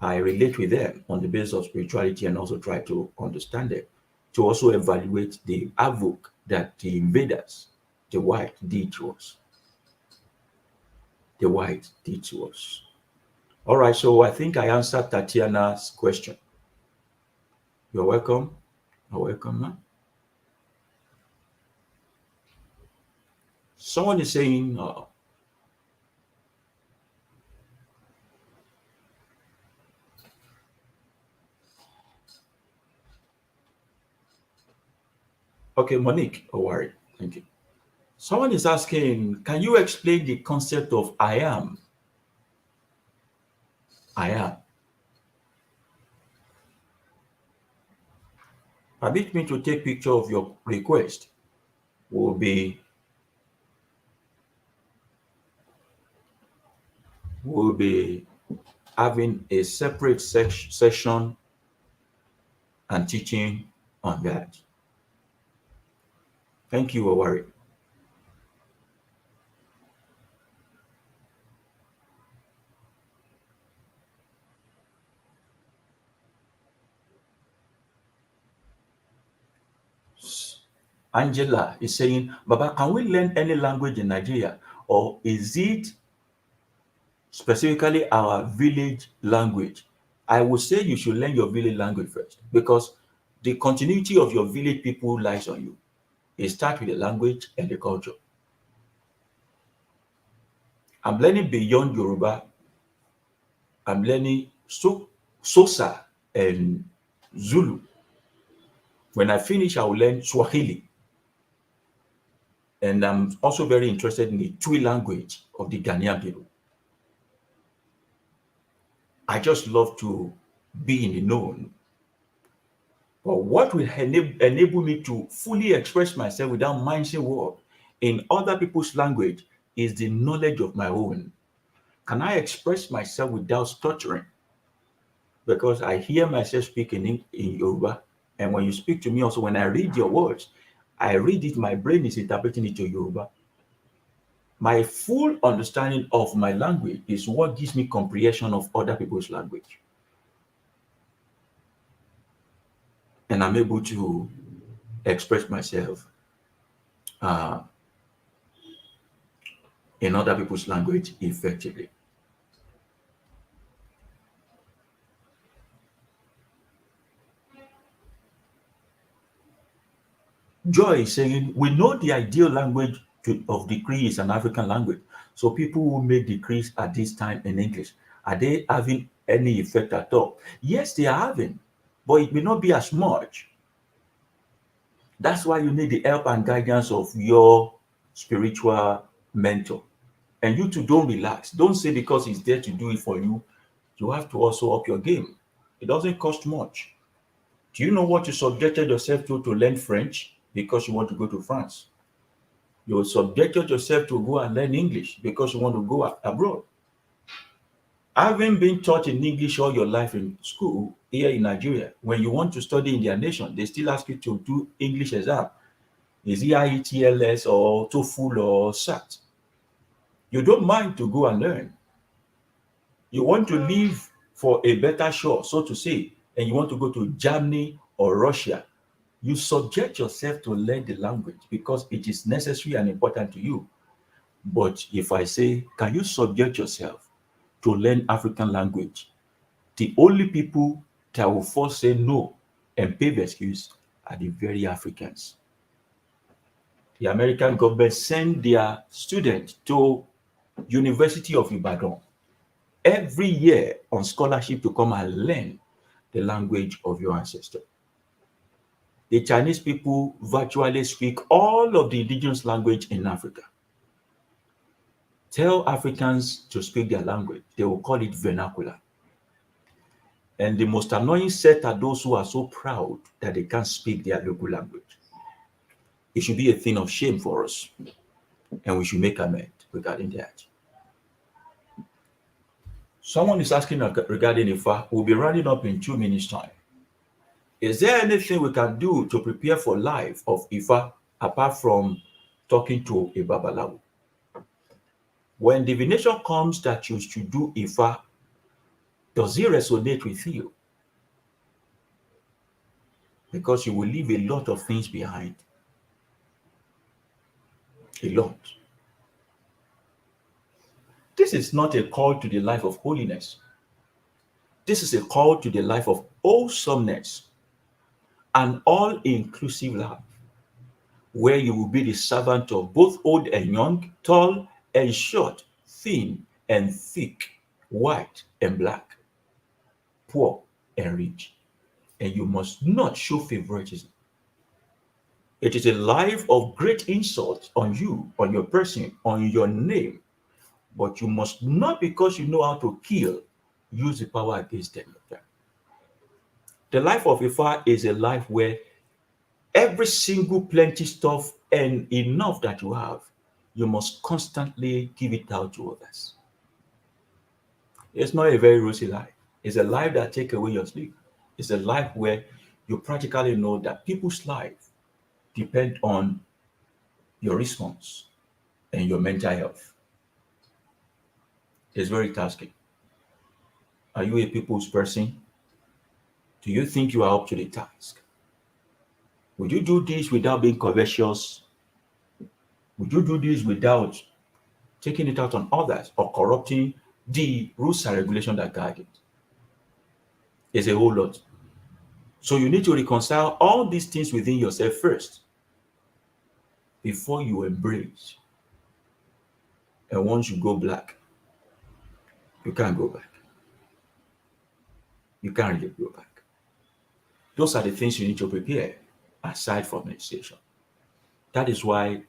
I relate with them on the basis of spirituality and also try to understand them, to also evaluate the havoc that the invaders, the white, did to us. The white did to us. All right, so I think I answered Tatiana's question. You're welcome. You're welcome, man. Someone is saying, okay, Monique, oh worry, thank you. Someone is asking, can you explain the concept of I am? I am. Permit me to take picture of your request. We'll be having a separate session and teaching on that. Thank you, Owari. Angela is saying, Baba, can we learn any language in Nigeria, or is it specifically our village language? I would say you should learn your village language first, because the continuity of your village people lies on you. It starts with the language and the culture. I'm learning beyond Yoruba. I'm learning Sosa and Zulu. When I finish, I will learn Swahili. And I'm also very interested in the Twi language of the Ghanaian people. I just love to be in the known. But what will enable me to fully express myself without mindset word in other people's language is the knowledge of my own. Can I express myself without stuttering? Because I hear myself speaking in Yoruba, and when you speak to me also, when I read your words, I read it, my brain is interpreting it to Yoruba. My full understanding of my language is what gives me comprehension of other people's language. And I'm able to express myself in other people's language effectively. Joy is saying, we know the ideal language of decree is an African language. So people who make decrees at this time in English, are they having any effect at all? Yes, they are having, but it may not be as much. That's why you need the help and guidance of your spiritual mentor. And you too, don't relax. Don't say because he's there to do it for you, you have to also up your game. It doesn't cost much. Do you know what you subjected yourself to learn French because you want to go to France? You subjected yourself to go and learn English because you want to go abroad. Having been taught in English all your life in school here in Nigeria, when you want to study in their nation, they still ask you to do English exam. Is it IETLS or TOEFL or SAT? You don't mind to go and learn. You want to live for a better shore, so to say, and you want to go to Germany or Russia. You subject yourself to learn the language because it is necessary and important to you. But if I say, can you subject yourself to learn African language? The only people that will first say no and pay the excuse are the very Africans. The American government send their students to University of Ibadan every year on scholarship to come and learn the language of your ancestor. The Chinese people virtually speak all of the indigenous language in Africa. Tell Africans to speak their language, they will call it vernacular. And the most annoying set are those who are so proud that they can't speak their local language. It should be a thing of shame for us, and we should make amends regarding that. Someone is asking regarding Ifa. We'll be running up in 2 minutes' time. Is there anything we can do to prepare for life of Ifa apart from talking to a Babalawo? When divination comes that you should do Ifa, does it resonate with you? Because you will leave a lot of things behind. A lot. This is not a call to the life of holiness. This is a call to the life of wholesomeness, an all-inclusive life, where you will be the servant of both old and young, tall and short, thin and thick, white and black, poor and rich. And you must not show favoritism. It is a life of great insult on you, on your person, on your name. But you must not, because you know how to kill, use the power against them. The life of Ifa is a life where every single plenty stuff and enough that you have, you must constantly give it out to others. It's not a very rosy life. It's a life that takes away your sleep. It's a life where you practically know that people's life depend on your response and your mental health. It's very tasking. Are you a people's person? Do you think you are up to the task? Would you do this without being covetous? Would you do this without taking it out on others or corrupting the rules and regulations that guide it? It's a whole lot. So you need to reconcile all these things within yourself first before you embrace. And once you go black, you can't go back. You can't really go back. Those are the things you need to prepare aside from meditation. That is why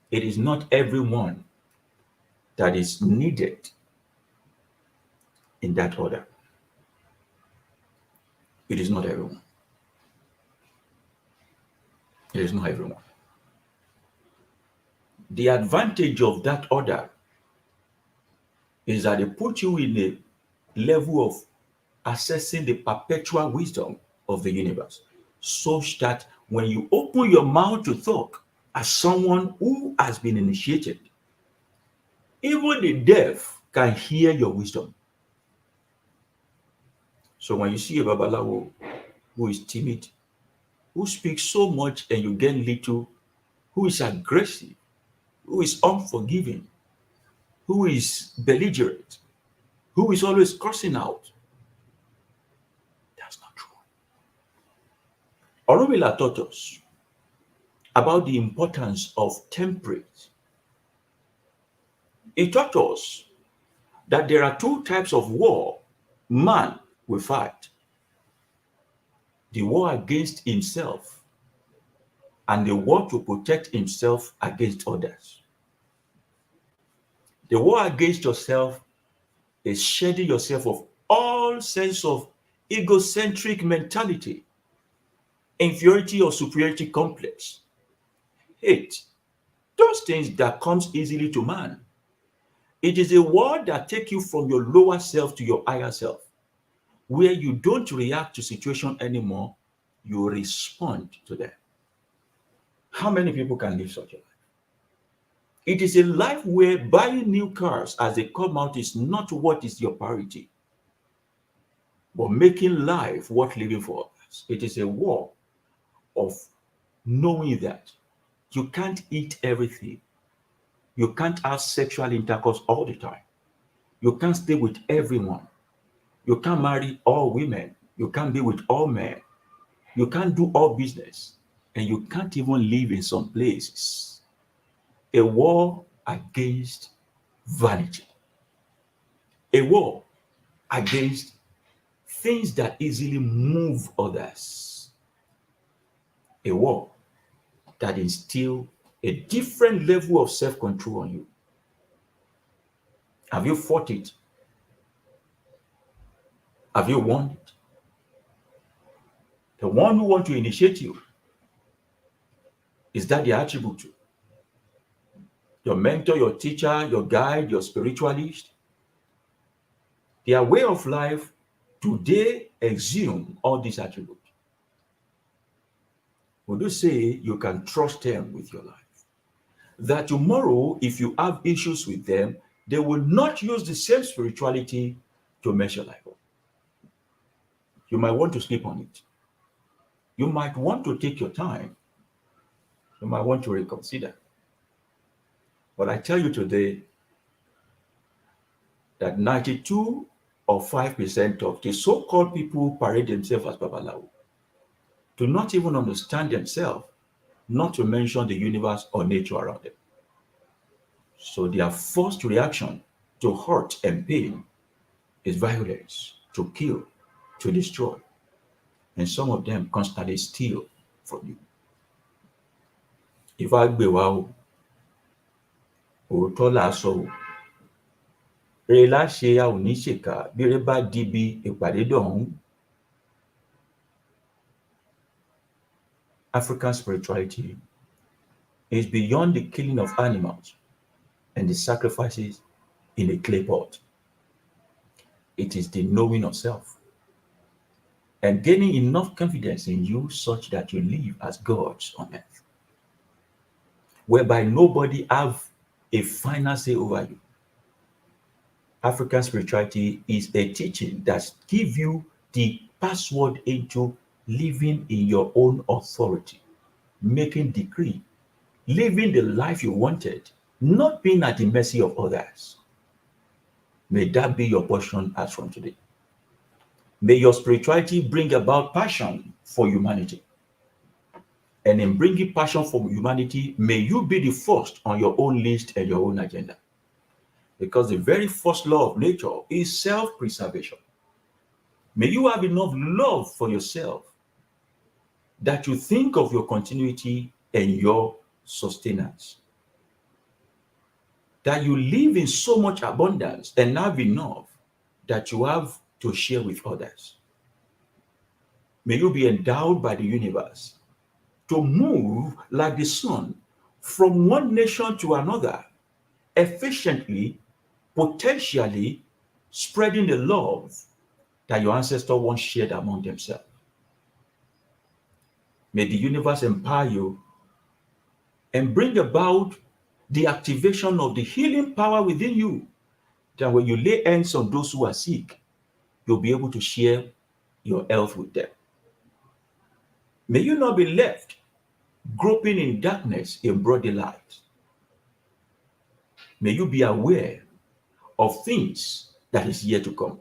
it is not everyone that is needed in that order. It is not everyone. It is not everyone. The advantage of that order is that they put you in a level of assessing the perpetual wisdom of the universe, such that when you open your mouth to talk as someone who has been initiated, even the deaf can hear your wisdom. So when you see a Babalawo who is timid, who speaks so much and you get little, who is aggressive, who is unforgiving, who is belligerent, who is always cursing out, that's not true. Oromila taught us about the importance of temperate. He taught us that there are two types of war man will fight: the war against himself and the war to protect himself against others. The war against yourself is shedding yourself of all sense of egocentric mentality inferiority or superiority complex, hate, those things that comes easily to man. It is a word that takes you from your lower self to your higher self, where you don't react to situation anymore, you respond to them. How many people can live such a life? It is a life where buying new cars as they come out is not what is your priority, but making life worth living for others. It is a war of knowing that you can't eat everything. You can't have sexual intercourse all the time. You can't stay with everyone. You can't marry all women. You can't be with all men. You can't do all business. And you can't even live in some places. A war against vanity. A war against things that easily move others. A war that instill a different level of self-control on you. Have you fought it? Have you won it? The one who wants to initiate you, is that the attribute to your mentor, your teacher, your guide, your spiritualist? Their way of life, do they exhume all these attributes? Would you say you can trust them with your life? That tomorrow, if you have issues with them, they will not use the same spirituality to mess your life up. You might want to sleep on it. You might want to take your time. You might want to reconsider. But I tell you today that 92 or 5% of the so-called people who parade themselves as Babalawo do not even understand themselves, not to mention the universe or nature around them. So their first reaction to hurt and pain is violence, to kill, to destroy. And some of them constantly steal from you. If I gbé wa o, òótọ́ là á sọ o. Èrè lá ṣe, a ò ní ṣèkà, bí eré bá di bí ìpàdé dọ̀hún. African spirituality is beyond the killing of animals and the sacrifices in a clay pot. It is the knowing of self and gaining enough confidence in you such that you live as gods on earth, whereby nobody have a final say over you. African spirituality is a teaching that gives you the password into living in your own authority, making decree, living the life you wanted, not being at the mercy of others. May that be your portion as from today. May your spirituality bring about passion for humanity. And in bringing passion for humanity, may you be the first on your own list and your own agenda. Because the very first law of nature is self-preservation. May you have enough love for yourself that you think of your continuity and your sustenance. That you live in so much abundance and have enough that you have to share with others. May you be endowed by the universe to move like the sun from one nation to another, efficiently, potentially spreading the love that your ancestors once shared among themselves. May the universe empower you and bring about the activation of the healing power within you, that when you lay hands on those who are sick, you'll be able to share your health with them. May you not be left groping in darkness in broad daylight. May you be aware of things that is yet to come.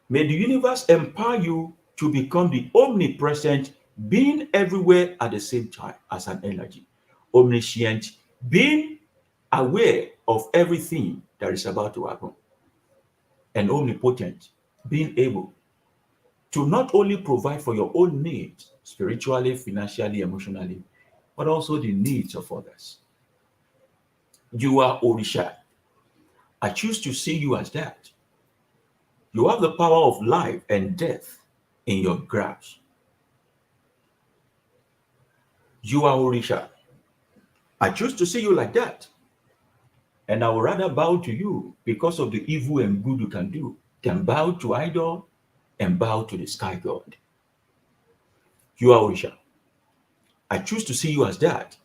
May the universe empower you to become the omnipresent being everywhere at the same time as an energy. Omniscient, being aware of everything that is about to happen. And omnipotent, being able to not only provide for your own needs, spiritually, financially, emotionally, but also the needs of others. You are Orisha. I choose to see you as that. You have the power of life and death in your grasp. You are Orisha. I choose to see you like that. And I would rather bow to you because of the evil and good you can do than bow to idol and bow to the sky god. You are Orisha. I choose to see you as that.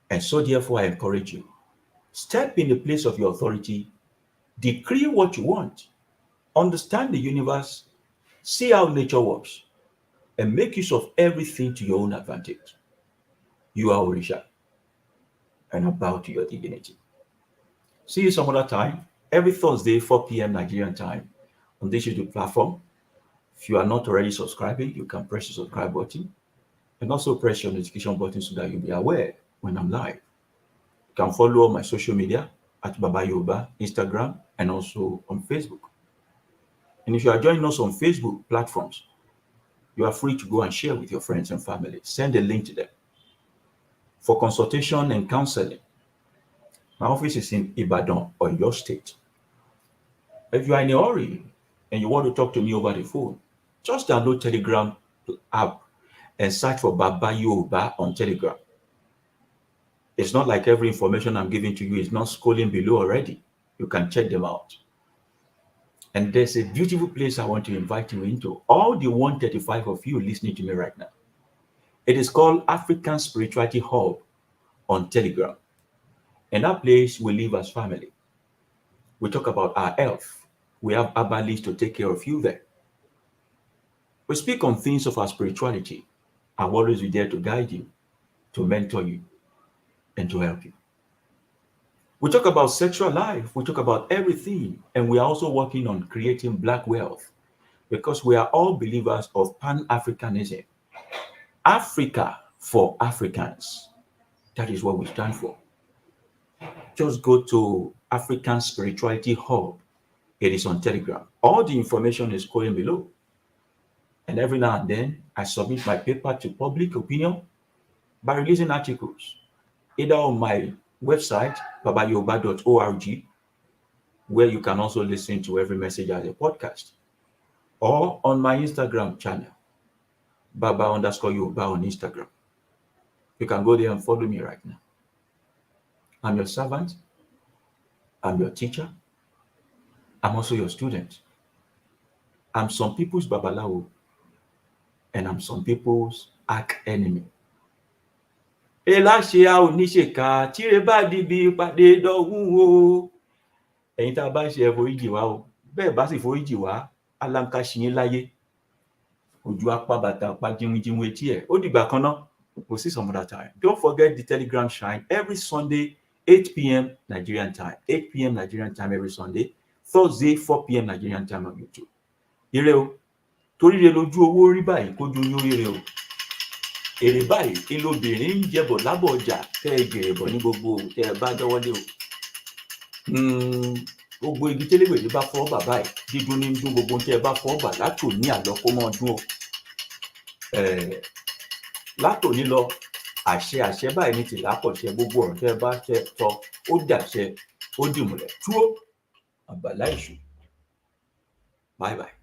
And so therefore I encourage you. Step in the place of your authority, decree what you want, understand the universe, see how nature works, and make use of everything to your own advantage. You are Orisha, and I bow to your divinity. See you some other time, every Thursday, 4 p.m. Nigerian time, on this YouTube platform. If you are not already subscribing, you can press the subscribe button and also press your notification button so that you'll be aware when I'm live. You can follow my social media at Baba Yooba, Instagram, and also on Facebook. And if you are joining us on Facebook platforms, you are free to go and share with your friends and family. Send a link to them. For consultation and counseling, my office is in Ibadan or your state. If you are in a hurry and you want to talk to me over the phone, just download Telegram app and search for Baba Yooba on Telegram. It's not like every information I'm giving to you is not scrolling below already. You can check them out. And there's a beautiful place I want to invite you into. All the 135 of you listening to me right now. It is called African Spirituality Hub on Telegram. And that place we live as family. We talk about our health. We have herbalists to take care of you there. We speak on things of our spirituality. I'll always be there to guide you, to mentor you, and to help you. We talk about sexual life. We talk about everything. And we are also working on creating black wealth because we are all believers of Pan-Africanism. Africa for Africans. That is what we stand for. Just go to African Spirituality Hub. It is on Telegram. All the information is going below. And every now and then, I submit my paper to public opinion by releasing articles, either on my website, babayoba.org, where you can also listen to every message as a podcast, or on my Instagram channel, Baba_Yoba on Instagram. You can go there and follow me right now. I'm your servant. I'm your teacher. I'm also your student. I'm some people's Babalawo, and I'm some people's arch enemy. Eláṣẹ a ò ní ṣèkà tíre bá dìbì ìpàdé dọ̀hún o. Ẹ̀yin tá a bá ṣe ẹ foríjì wá o. Bẹ́ẹ̀ bá sì foríjì wá, aláǹkà ṣì yín láyé. Ojú apá bàtà apá jíwínjíwín etí ẹ̀. Ó dìgbà kan náà. We'll see some other time. Don't forget the Telegram Shine every Sunday, 8 p.m. Nigerian time. 8 p.m. Nigerian time every Sunday. Thursday, 4 p.m. Nigerian time on YouTube. Ire o. Toríre lójú owó rí báyìí kójú yín ríre o. Èrè báyìí ilobìnrin ń jẹbọ lábọ̀ ọjà tẹ́ ẹ jèrè bọ̀ ní gbogbo tẹ́ ẹ bá dọ́wọ́lé o. Gbogbo igi télégbèdé bá fọ́ bàbá ẹ̀ dídún ní dún gbogbo tẹ́ ẹ bá fọ́ bà látòní àlọ́ kó mọ́ dún o. Látòní lọ àṣẹ báyìí ní tìlá pọ̀ ṣe gbogbo ọ̀rọ̀ tẹ́ ẹ bá tẹ́ tọ́ ó dàṣẹ ó dìmùlẹ̀ túó àgbàlá ìṣù. Bye bye.